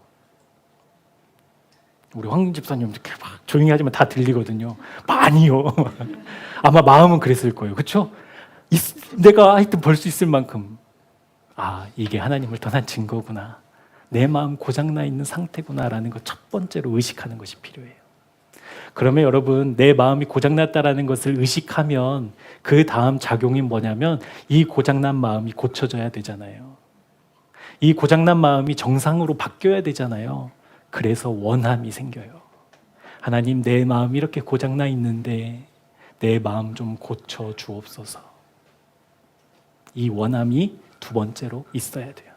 우리 황 집사님 이렇게 막 조용히 하지만 다 들리거든요. 많이요. 아마 마음은 그랬을 거예요. 그렇죠? 내가 하여튼 벌 수 있을 만큼 이게 하나님을 떠난 증거구나. 내 마음 고장나 있는 상태구나라는 것 첫 번째로 의식하는 것이 필요해요. 그러면 여러분 내 마음이 고장났다라는 것을 의식하면 그 다음 작용이 뭐냐면 이 고장난 마음이 고쳐져야 되잖아요. 이 고장난 마음이 정상으로 바뀌어야 되잖아요. 그래서 원함이 생겨요. 하나님 내 마음이 이렇게 고장나 있는데 내 마음 좀 고쳐 주옵소서. 이 원함이 두 번째로 있어야 돼요.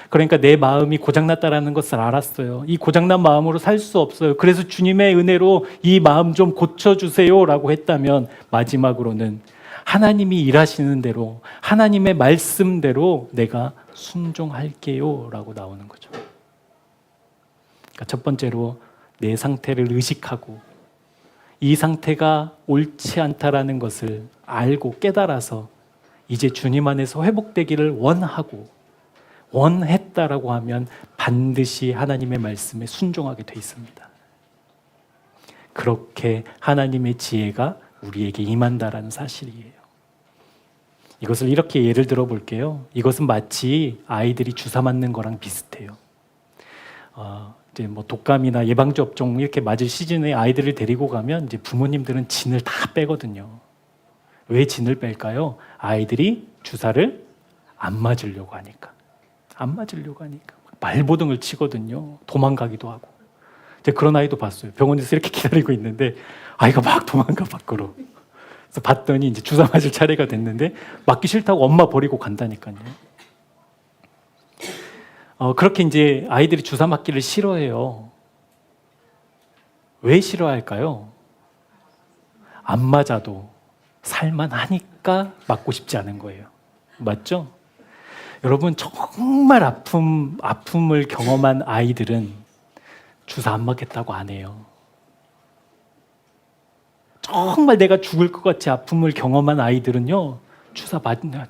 그러니까 내 마음이 고장났다라는 것을 알았어요. 이 고장난 마음으로 살 수 없어요. 그래서 주님의 은혜로 이 마음 좀 고쳐주세요 라고 했다면 마지막으로는 하나님이 일하시는 대로 하나님의 말씀대로 내가 순종할게요 라고 나오는 거죠. 그러니까 첫 번째로 내 상태를 의식하고 이 상태가 옳지 않다라는 것을 알고 깨달아서 이제 주님 안에서 회복되기를 원했다라고 하면 반드시 하나님의 말씀에 순종하게 돼 있습니다. 그렇게 하나님의 지혜가 우리에게 임한다라는 사실이에요. 이것을 이렇게 예를 들어 볼게요. 이것은 마치 아이들이 주사 맞는 거랑 비슷해요. 이제 뭐 독감이나 예방주 업종 이렇게 맞을 시즌에 아이들을 데리고 가면 이제 부모님들은 진을 다 빼거든요. 왜 진을 뺄까요? 아이들이 주사를 안 맞으려고 하니까. 말보등을 치거든요. 도망가기도 하고. 제가 그런 아이도 봤어요. 병원에서 이렇게 기다리고 있는데 아이가 막 도망가 밖으로. 그래서 봤더니 이제 주사 맞을 차례가 됐는데 맞기 싫다고 엄마 버리고 간다니까요. 그렇게 이제 아이들이 주사 맞기를 싫어해요. 왜 싫어할까요? 안 맞아도 살만하니까 맞고 싶지 않은 거예요. 맞죠? 여러분 정말 아픔을 경험한 아이들은 주사 안 맞겠다고 안 해요. 정말 내가 죽을 것 같이 아픔을 경험한 아이들은요,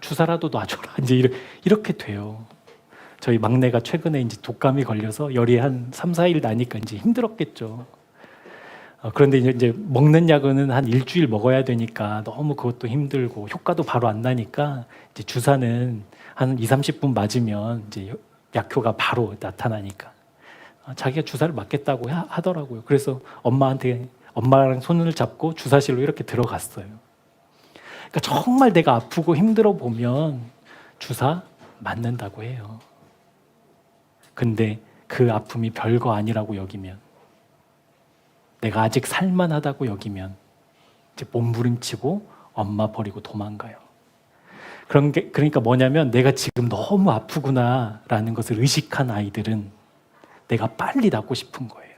주사라도 놔줘라. 이제 이렇게 돼요. 저희 막내가 최근에 이제 독감이 걸려서 열이 한 3, 4일 나니까 이제 힘들었겠죠. 그런데 이제 먹는 약은 한 일주일 먹어야 되니까 너무 그것도 힘들고 효과도 바로 안 나니까 이제 주사는 한 2, 30분 맞으면 이제 약효가 바로 나타나니까 자기가 주사를 맞겠다고 하더라고요. 그래서 엄마랑 손을 잡고 주사실로 이렇게 들어갔어요. 그러니까 정말 내가 아프고 힘들어 보면 주사 맞는다고 해요. 근데 그 아픔이 별거 아니라고 여기면, 내가 아직 살만하다고 여기면 이제 몸부림치고 엄마 버리고 도망가요. 그러니까 뭐냐면 내가 지금 너무 아프구나라는 것을 의식한 아이들은 내가 빨리 낫고 싶은 거예요.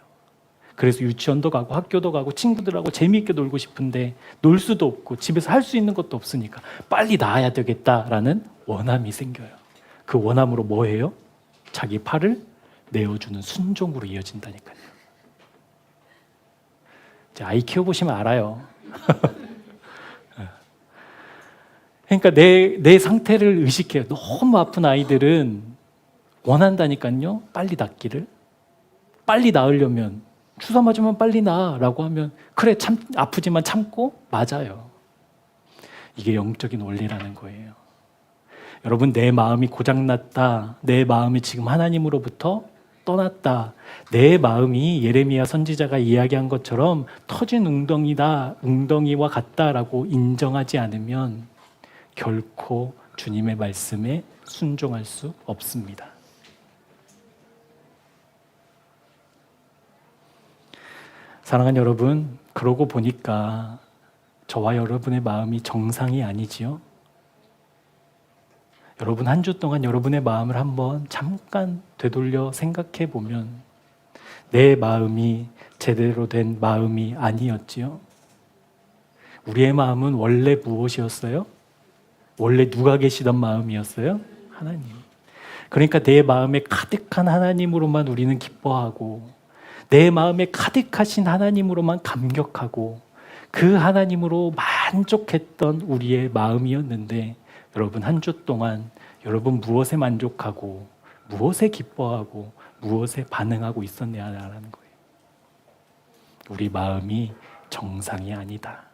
그래서 유치원도 가고 학교도 가고 친구들하고 재미있게 놀고 싶은데 놀 수도 없고 집에서 할 수 있는 것도 없으니까 빨리 나아야 되겠다라는 원함이 생겨요. 그 원함으로 뭐 해요? 자기 팔을 내어주는 순종으로 이어진다니까요. 이제 아이 키워보시면 알아요. 그러니까 내 상태를 의식해요. 너무 아픈 아이들은 원한다니까요. 빨리 낫기를. 빨리 나으려면 주사 맞으면 빨리 나라고 하면 그래 아프지만 참고 맞아요. 이게 영적인 원리라는 거예요. 여러분, 내 마음이 고장났다. 내 마음이 지금 하나님으로부터 떠났다. 내 마음이 예레미야 선지자가 이야기한 것처럼 터진 웅덩이와 같다라고 인정하지 않으면 결코 주님의 말씀에 순종할 수 없습니다. 사랑하는 여러분, 그러고 보니까 저와 여러분의 마음이 정상이 아니지요? 여러분, 한 주 동안 여러분의 마음을 한번 잠깐 되돌려 생각해 보면 내 마음이 제대로 된 마음이 아니었지요? 우리의 마음은 원래 무엇이었어요? 원래 누가 계시던 마음이었어요? 하나님. 그러니까 내 마음에 가득한 하나님으로만 우리는 기뻐하고 내 마음에 가득하신 하나님으로만 감격하고 그 하나님으로 만족했던 우리의 마음이었는데, 여러분, 한 주 동안 여러분 무엇에 만족하고 무엇에 기뻐하고 무엇에 반응하고 있었냐라는 거예요. 우리 마음이 정상이 아니다.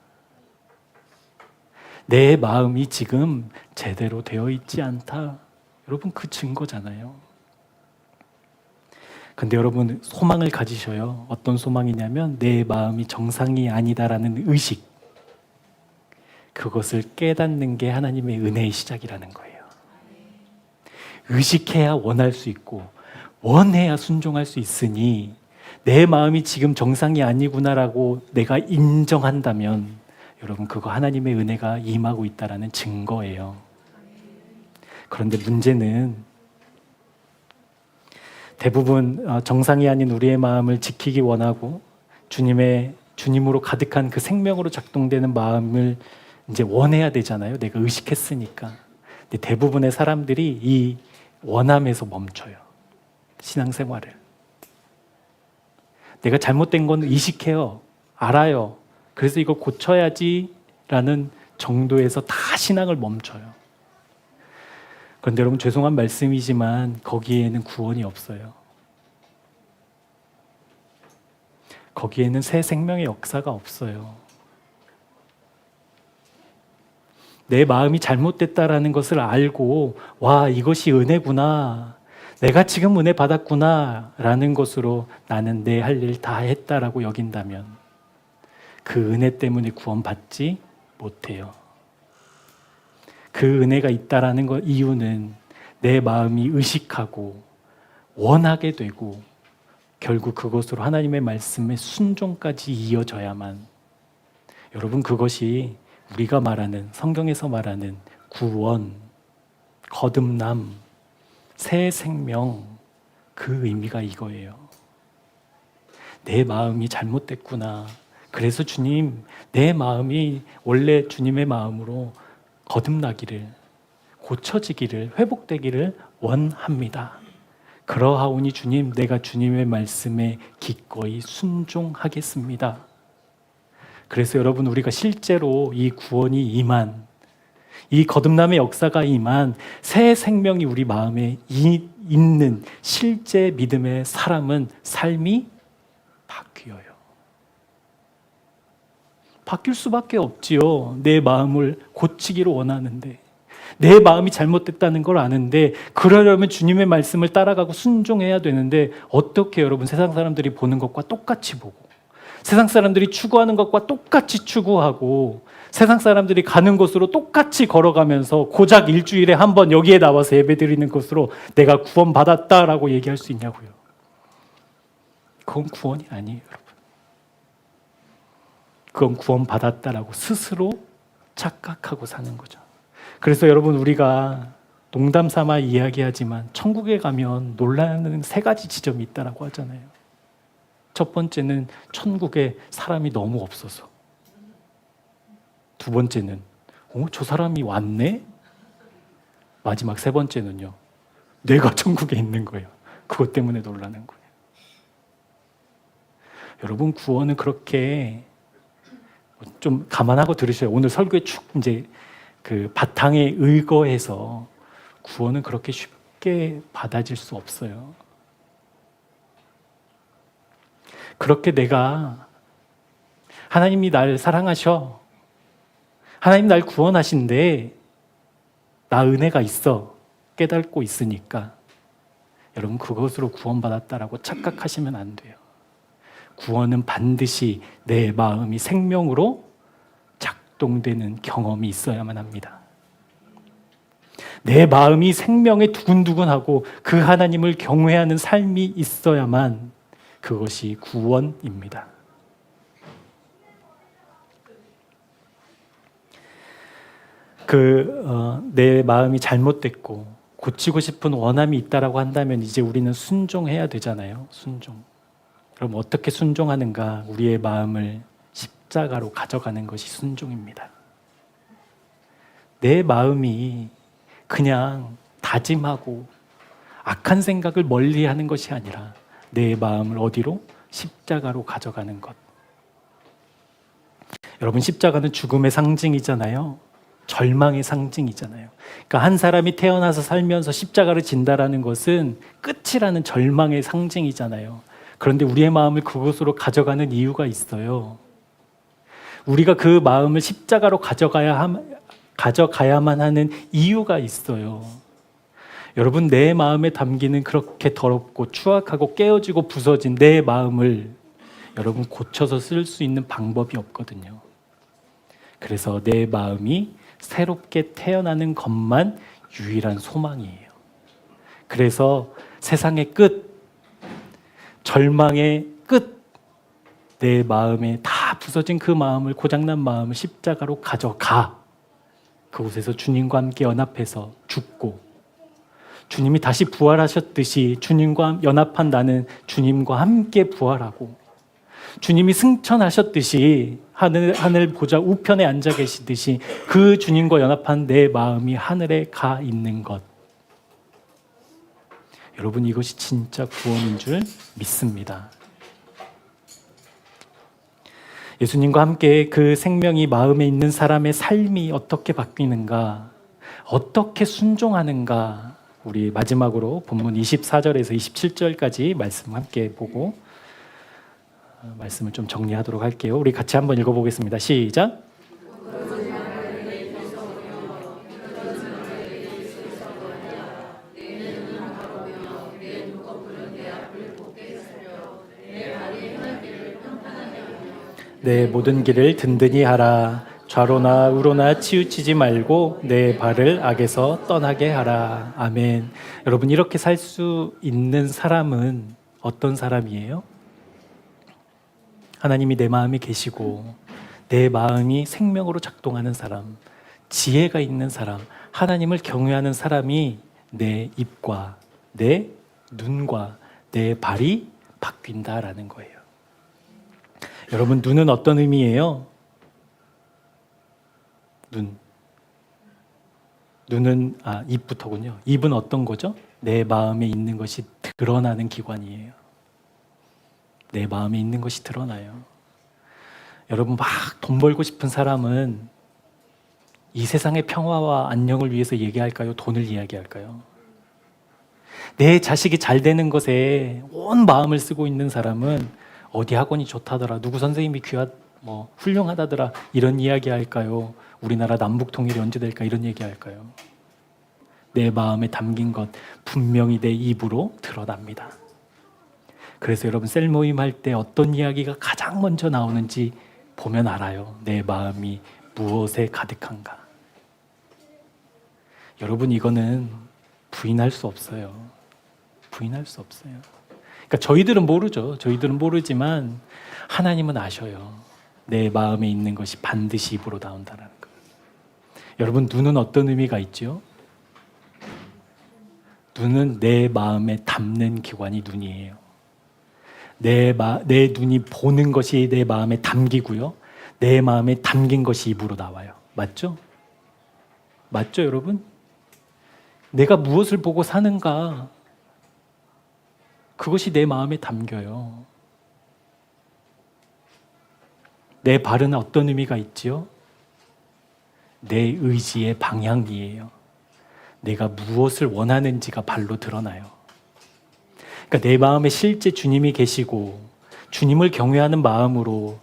내 마음이 지금 제대로 되어 있지 않다. 여러분, 그 증거잖아요. 근데 여러분, 소망을 가지셔요. 어떤 소망이냐면 내 마음이 정상이 아니다라는 의식. 그것을 깨닫는 게 하나님의 은혜의 시작이라는 거예요. 의식해야 원할 수 있고 원해야 순종할 수 있으니 내 마음이 지금 정상이 아니구나라고 내가 인정한다면 여러분, 그거 하나님의 은혜가 임하고 있다라는 증거예요. 그런데 문제는 대부분 정상이 아닌 우리의 마음을 지키기 원하고 주님으로 가득한 그 생명으로 작동되는 마음을 이제 원해야 되잖아요. 내가 의식했으니까. 근데 대부분의 사람들이 이 원함에서 멈춰요. 신앙생활을. 내가 잘못된 건 의식해요. 알아요. 그래서 이거 고쳐야지라는 정도에서 다 신앙을 멈춰요. 그런데 여러분, 죄송한 말씀이지만 거기에는 구원이 없어요. 거기에는 새 생명의 역사가 없어요. 내 마음이 잘못됐다라는 것을 알고 와, 이것이 은혜구나. 내가 지금 은혜 받았구나 라는 것으로 나는 내 할 일 다 했다라고 여긴다면 그 은혜 때문에 구원받지 못해요. 그 은혜가 있다라는 것 이유는 내 마음이 의식하고 원하게 되고 결국 그것으로 하나님의 말씀의 순종까지 이어져야만, 여러분, 그것이 우리가 말하는, 성경에서 말하는 구원, 거듭남, 새 생명, 그 의미가 이거예요. 내 마음이 잘못됐구나. 그래서 주님, 내 마음이 원래 주님의 마음으로 거듭나기를, 고쳐지기를, 회복되기를 원합니다. 그러하오니 주님, 내가 주님의 말씀에 기꺼이 순종하겠습니다. 그래서 여러분, 우리가 실제로 이 구원이 임한, 이 거듭남의 역사가 임한 새 생명이 우리 마음에 있는 실제 믿음의 사람은 삶이 바뀌어요. 바뀔 수밖에 없지요. 내 마음을 고치기를 원하는데, 내 마음이 잘못됐다는 걸 아는데, 그러려면 주님의 말씀을 따라가고 순종해야 되는데, 어떻게 여러분, 세상 사람들이 보는 것과 똑같이 보고, 세상 사람들이 추구하는 것과 똑같이 추구하고, 세상 사람들이 가는 곳으로 똑같이 걸어가면서 고작 일주일에 한 번 여기에 나와서 예배드리는 것으로 내가 구원받았다라고 얘기할 수 있냐고요. 그건 구원이 아니에요, 여러분. 그건 구원받았다라고 스스로 착각하고 사는 거죠. 그래서 여러분, 우리가 농담 삼아 이야기하지만 천국에 가면 놀라는 세 가지 지점이 있다라고 하잖아요. 첫 번째는 천국에 사람이 너무 없어서. 두 번째는 저 사람이 왔네? 마지막 세 번째는요, 내가 천국에 있는 거예요. 그것 때문에 놀라는 거예요. 여러분, 구원은 그렇게 좀 감안하고 들으셔요. 오늘 설교에 쭉 이제 그 바탕에 의거해서 구원은 그렇게 쉽게 받아질 수 없어요. 그렇게 내가 하나님이 날 사랑하셔, 하나님 날 구원하신데 나 은혜가 있어 깨닫고 있으니까 여러분, 그것으로 구원받았다라고 착각하시면 안 돼요. 구원은 반드시 내 마음이 생명으로 작동되는 경험이 있어야만 합니다. 내 마음이 생명에 두근두근하고 그 하나님을 경외하는 삶이 있어야만 그것이 구원입니다. 내 마음이 잘못됐고 고치고 싶은 원함이 있다라고 한다면 이제 우리는 순종해야 되잖아요. 순종. 그럼 어떻게 순종하는가? 우리의 마음을 십자가로 가져가는 것이 순종입니다. 내 마음이 그냥 다짐하고 악한 생각을 멀리하는 것이 아니라 내 마음을 어디로? 십자가로 가져가는 것. 여러분, 십자가는 죽음의 상징이잖아요. 절망의 상징이잖아요. 그러니까 한 사람이 태어나서 살면서 십자가를 진다라는 것은 끝이라는 절망의 상징이잖아요. 그런데 우리의 마음을 그곳으로 가져가는 이유가 있어요. 우리가 그 마음을 십자가로 가져가야만 하는 이유가 있어요. 여러분, 내 마음에 담기는 그렇게 더럽고 추악하고 깨어지고 부서진 내 마음을 여러분 고쳐서 쓸 수 있는 방법이 없거든요. 그래서 내 마음이 새롭게 태어나는 것만 유일한 소망이에요. 그래서 세상의 끝, 절망의 끝, 내 마음에 다 부서진 그 마음을, 고장난 마음을 십자가로 가져가. 그곳에서 주님과 함께 연합해서 죽고, 주님이 다시 부활하셨듯이 주님과 연합한 나는 주님과 함께 부활하고, 주님이 승천하셨듯이 하늘 보좌 우편에 앉아 계시듯이 그 주님과 연합한 내 마음이 하늘에 가 있는 것. 여러분, 이것이 진짜 구원인 줄 믿습니다. 예수님과 함께 그 생명이 마음에 있는 사람의 삶이 어떻게 바뀌는가, 어떻게 순종하는가, 우리 마지막으로 본문 24절에서 27절까지 말씀 함께 보고 말씀을 좀 정리하도록 할게요. 우리 같이 한번 읽어보겠습니다. 시작. 내 모든 길을 든든히 하라. 좌로나 우로나 치우치지 말고 내 발을 악에서 떠나게 하라. 아멘. 여러분, 이렇게 살 수 있는 사람은 어떤 사람이에요? 하나님이 내 마음에 계시고 내 마음이 생명으로 작동하는 사람, 지혜가 있는 사람, 하나님을 경외하는 사람이 내 입과 내 눈과 내 발이 바뀐다라는 거예요. 여러분, 눈은 어떤 의미예요? 눈은 입부터군요. 입은 어떤 거죠? 내 마음에 있는 것이 드러나는 기관이에요. 내 마음에 있는 것이 드러나요. 여러분 막 돈 벌고 싶은 사람은 이 세상의 평화와 안녕을 위해서 얘기할까요? 돈을 이야기할까요? 내 자식이 잘 되는 것에 온 마음을 쓰고 있는 사람은 어디 학원이 좋다더라, 누구 선생님이 훌륭하다더라, 이런 이야기 할까요? 우리나라 남북 통일이 언제 될까, 이런 얘기 할까요? 내 마음에 담긴 것 분명히 내 입으로 드러납니다. 그래서 여러분 셀 모임 할 때 어떤 이야기가 가장 먼저 나오는지 보면 알아요. 내 마음이 무엇에 가득한가. 여러분 이거는 부인할 수 없어요. 부인할 수 없어요. 그러니까 저희들은 모르죠. 저희들은 모르지만 하나님은 아셔요. 내 마음에 있는 것이 반드시 입으로 나온다는 거. 여러분 눈은 어떤 의미가 있죠? 눈은 내 마음에 담는 기관이 눈이에요. 내 눈이 보는 것이 내 마음에 담기고요. 내 마음에 담긴 것이 입으로 나와요. 맞죠? 맞죠, 여러분? 내가 무엇을 보고 사는가, 그것이 내 마음에 담겨요. 내 발은 어떤 의미가 있지요? 내 의지의 방향이에요. 내가 무엇을 원하는지가 발로 드러나요. 그러니까 내 마음에 실제 주님이 계시고 주님을 경외하는 마음으로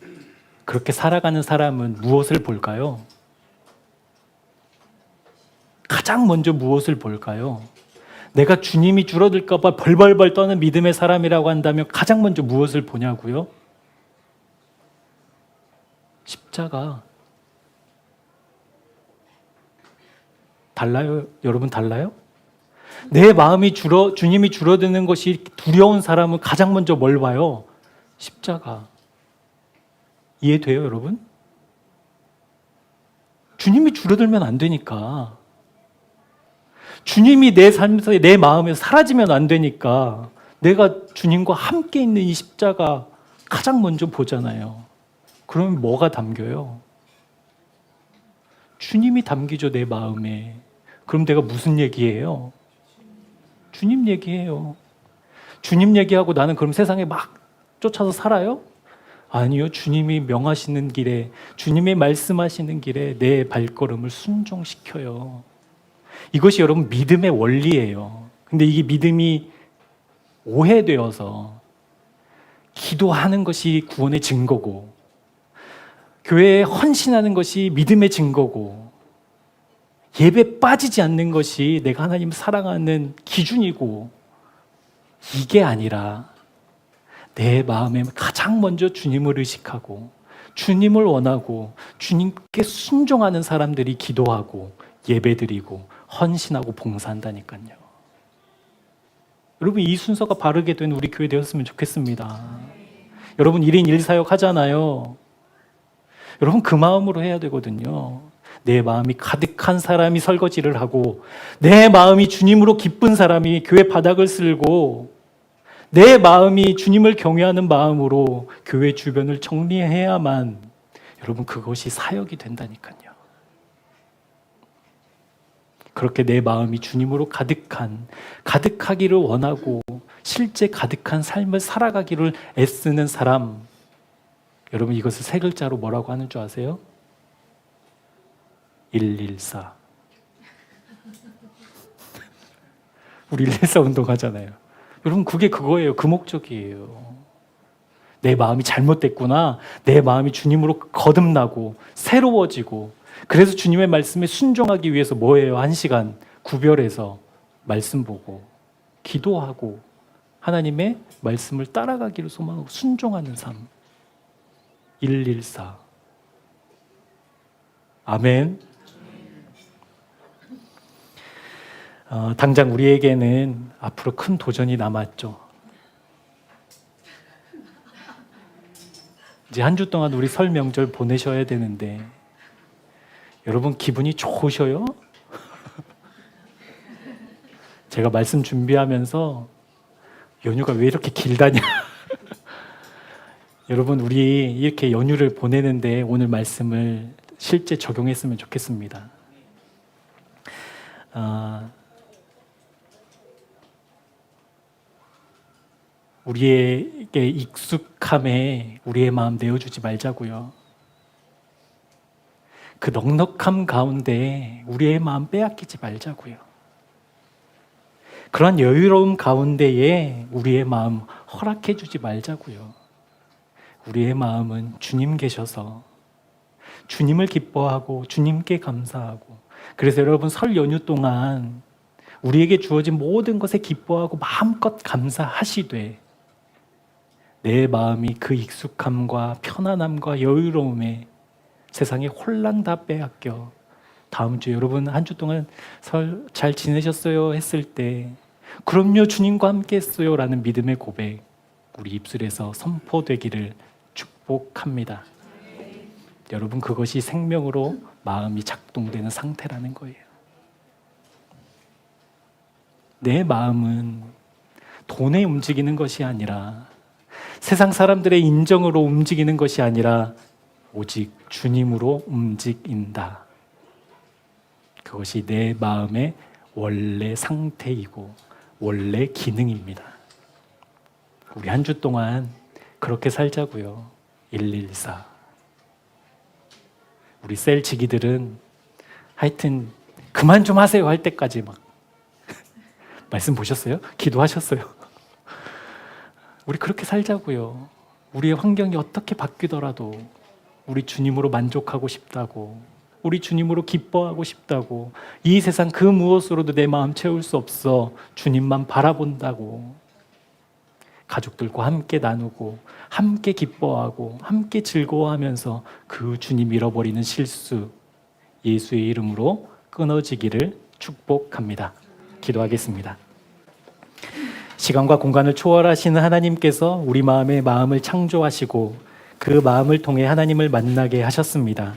그렇게 살아가는 사람은 무엇을 볼까요? 가장 먼저 무엇을 볼까요? 내가 주님이 줄어들까 봐 벌벌벌 떠는 믿음의 사람이라고 한다면 가장 먼저 무엇을 보냐고요? 십자가. 달라요? 여러분 달라요? 내 마음이 주님이 줄어드는 것이 두려운 사람은 가장 먼저 뭘 봐요? 십자가. 이해돼요, 여러분? 주님이 줄어들면 안 되니까. 주님이 내 삶에서, 내 마음에서 사라지면 안 되니까 내가 주님과 함께 있는 이 십자가 가장 먼저 보잖아요. 그러면 뭐가 담겨요? 주님이 담기죠, 내 마음에. 그럼 내가 무슨 얘기해요? 주님 얘기해요. 주님 얘기하고 나는 그럼 세상에 막 쫓아서 살아요? 아니요. 주님이 명하시는 길에, 주님의 말씀하시는 길에 내 발걸음을 순종시켜요. 이것이 여러분 믿음의 원리예요. 근데 이게 믿음이 오해되어서 기도하는 것이 구원의 증거고, 교회에 헌신하는 것이 믿음의 증거고, 예배 빠지지 않는 것이 내가 하나님 사랑하는 기준이고, 이게 아니라 내 마음에 가장 먼저 주님을 의식하고 주님을 원하고 주님께 순종하는 사람들이 기도하고 예배드리고 헌신하고 봉사한다니까요. 여러분 이 순서가 바르게 된 우리 교회 되었으면 좋겠습니다. 여러분 1인 1사역 하잖아요. 여러분 그 마음으로 해야 되거든요. 내 마음이 가득한 사람이 설거지를 하고, 내 마음이 주님으로 기쁜 사람이 교회 바닥을 쓸고, 내 마음이 주님을 경외하는 마음으로 교회 주변을 정리해야만 여러분 그것이 사역이 된다니까요. 그렇게 내 마음이 주님으로 가득하기를 원하고 실제 가득한 삶을 살아가기를 애쓰는 사람, 여러분 이것을 세 글자로 뭐라고 하는 줄 아세요? 114. 우리 114 운동하잖아요. 여러분 그게 그거예요. 그 목적이에요. 내 마음이 잘못됐구나. 내 마음이 주님으로 거듭나고 새로워지고, 그래서 주님의 말씀에 순종하기 위해서 뭐예요? 1시간 구별해서 말씀 보고 기도하고 하나님의 말씀을 따라가기를 소망하고 순종하는 삶. 114. 아멘. 당장 우리에게는 앞으로 큰 도전이 남았죠. 이제 한 주 동안 우리 설 명절 보내셔야 되는데 여러분 기분이 좋으셔요? 제가 말씀 준비하면서 연휴가 왜 이렇게 길다냐 여러분 우리 이렇게 연휴를 보내는데 오늘 말씀을 실제 적용했으면 좋겠습니다. 우리에게 익숙함에 우리의 마음 내어주지 말자고요. 그 넉넉함 가운데 우리의 마음 빼앗기지 말자고요. 그런 여유로움 가운데에 우리의 마음 허락해 주지 말자고요. 우리의 마음은 주님 계셔서 주님을 기뻐하고 주님께 감사하고, 그래서 여러분 설 연휴 동안 우리에게 주어진 모든 것에 기뻐하고 마음껏 감사하시되 내 마음이 그 익숙함과 편안함과 여유로움에 세상의 혼란 다 빼앗겨 다음 주 여러분 한 주 동안 설 잘 지내셨어요 했을 때 그럼요 주님과 함께 했어요 라는 믿음의 고백 우리 입술에서 선포되기를 축복합니다. 여러분 그것이 생명으로 마음이 작동되는 상태라는 거예요. 내 마음은 돈에 움직이는 것이 아니라 세상 사람들의 인정으로 움직이는 것이 아니라 오직 주님으로 움직인다. 그것이 내 마음의 원래 상태이고 원래 기능입니다. 우리 한 주 동안 그렇게 살자고요. 114. 우리 셀 지기들은 하여튼 그만 좀 하세요 할 때까지 막 말씀 보셨어요? 기도하셨어요? 우리 그렇게 살자고요. 우리의 환경이 어떻게 바뀌더라도 우리 주님으로 만족하고 싶다고, 우리 주님으로 기뻐하고 싶다고, 이 세상 그 무엇으로도 내 마음 채울 수 없어 주님만 바라본다고, 가족들과 함께 나누고 함께 기뻐하고 함께 즐거워하면서 그 주님 잃어버리는 실수 예수의 이름으로 끊어지기를 축복합니다. 기도하겠습니다. 시간과 공간을 초월하시는 하나님께서 우리 마음의 마음을 창조하시고 그 마음을 통해 하나님을 만나게 하셨습니다.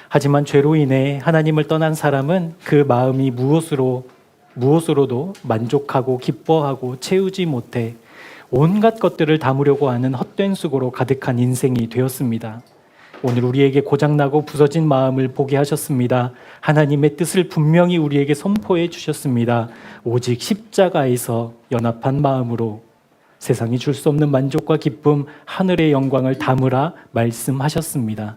하지만 죄로 인해 하나님을 떠난 사람은 그 마음이 무엇으로도 만족하고 기뻐하고 채우지 못해 온갖 것들을 담으려고 하는 헛된 수고로 가득한 인생이 되었습니다. 오늘 우리에게 고장나고 부서진 마음을 보게 하셨습니다. 하나님의 뜻을 분명히 우리에게 선포해 주셨습니다. 오직 십자가에서 연합한 마음으로 세상이 줄 수 없는 만족과 기쁨, 하늘의 영광을 담으라 말씀하셨습니다.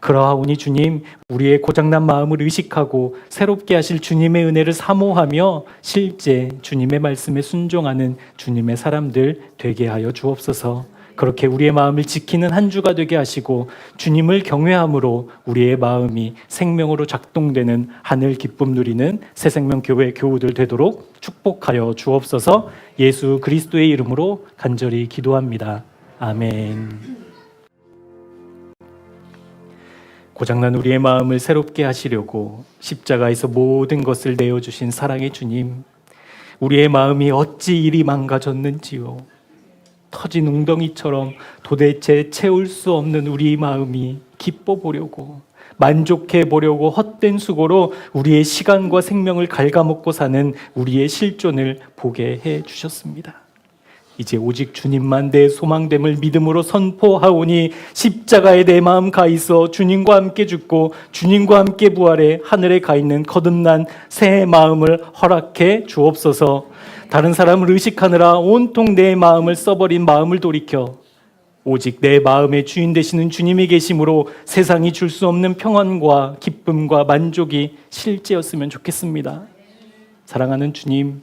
그러하오니 주님, 우리의 고장난 마음을 의식하고 새롭게 하실 주님의 은혜를 사모하며 실제 주님의 말씀에 순종하는 주님의 사람들 되게 하여 주옵소서. 그렇게 우리의 마음을 지키는 한 주가 되게 하시고 주님을 경외함으로 우리의 마음이 생명으로 작동되는 하늘 기쁨 누리는 새생명교회 교우들 되도록 축복하여 주옵소서. 예수 그리스도의 이름으로 간절히 기도합니다. 아멘. 고장난 우리의 마음을 새롭게 하시려고 십자가에서 모든 것을 내어주신 사랑의 주님, 우리의 마음이 어찌 이리 망가졌는지요. 터진 웅덩이처럼 도대체 채울 수 없는 우리 마음이 기뻐 보려고, 만족해 보려고 헛된 수고로 우리의 시간과 생명을 갉아먹고 사는 우리의 실존을 보게 해 주셨습니다. 이제 오직 주님만 내 소망됨을 믿음으로 선포하오니 십자가에 내 마음 가 있어 주님과 함께 죽고 주님과 함께 부활해 하늘에 가 있는 거듭난 새 마음을 허락해 주옵소서. 다른 사람을 의식하느라 온통 내 마음을 써버린 마음을 돌이켜 오직 내 마음의 주인 되시는 주님이 계심으로 세상이 줄 수 없는 평안과 기쁨과 만족이 실제였으면 좋겠습니다. 사랑하는 주님,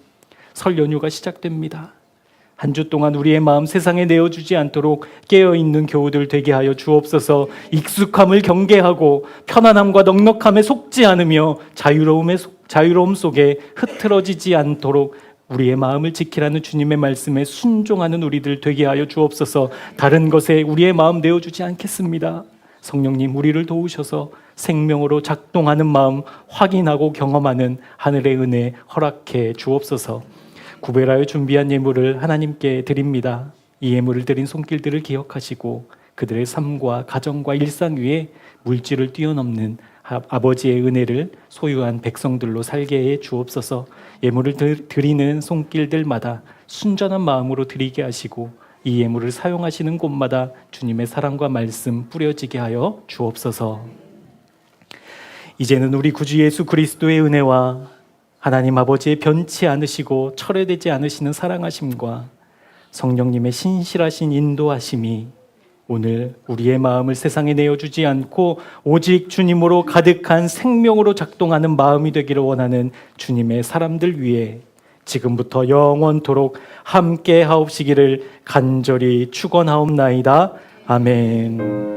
설 연휴가 시작됩니다. 한 주 동안 우리의 마음 세상에 내어주지 않도록 깨어있는 교우들 되게 하여 주옵소서. 익숙함을 경계하고 편안함과 넉넉함에 속지 않으며 자유로움 속에 흐트러지지 않도록 우리의 마음을 지키라는 주님의 말씀에 순종하는 우리들 되게 하여 주옵소서. 다른 것에 우리의 마음 내어주지 않겠습니다. 성령님, 우리를 도우셔서 생명으로 작동하는 마음 확인하고 경험하는 하늘의 은혜 허락해 주옵소서. 구별하여 준비한 예물을 하나님께 드립니다. 이 예물을 드린 손길들을 기억하시고 그들의 삶과 가정과 일상 위에 물질을 뛰어넘는 아버지의 은혜를 소유한 백성들로 살게 해 주옵소서. 예물을 드리는 손길들마다 순전한 마음으로 드리게 하시고 이 예물을 사용하시는 곳마다 주님의 사랑과 말씀 뿌려지게 하여 주옵소서. 이제는 우리 구주 예수 그리스도의 은혜와 하나님 아버지의 변치 않으시고 철회되지 않으시는 사랑하심과 성령님의 신실하신 인도하심이 오늘 우리의 마음을 세상에 내어주지 않고 오직 주님으로 가득한 생명으로 작동하는 마음이 되기를 원하는 주님의 사람들 위해 지금부터 영원토록 함께 하옵시기를 간절히 축원하옵나이다. 아멘.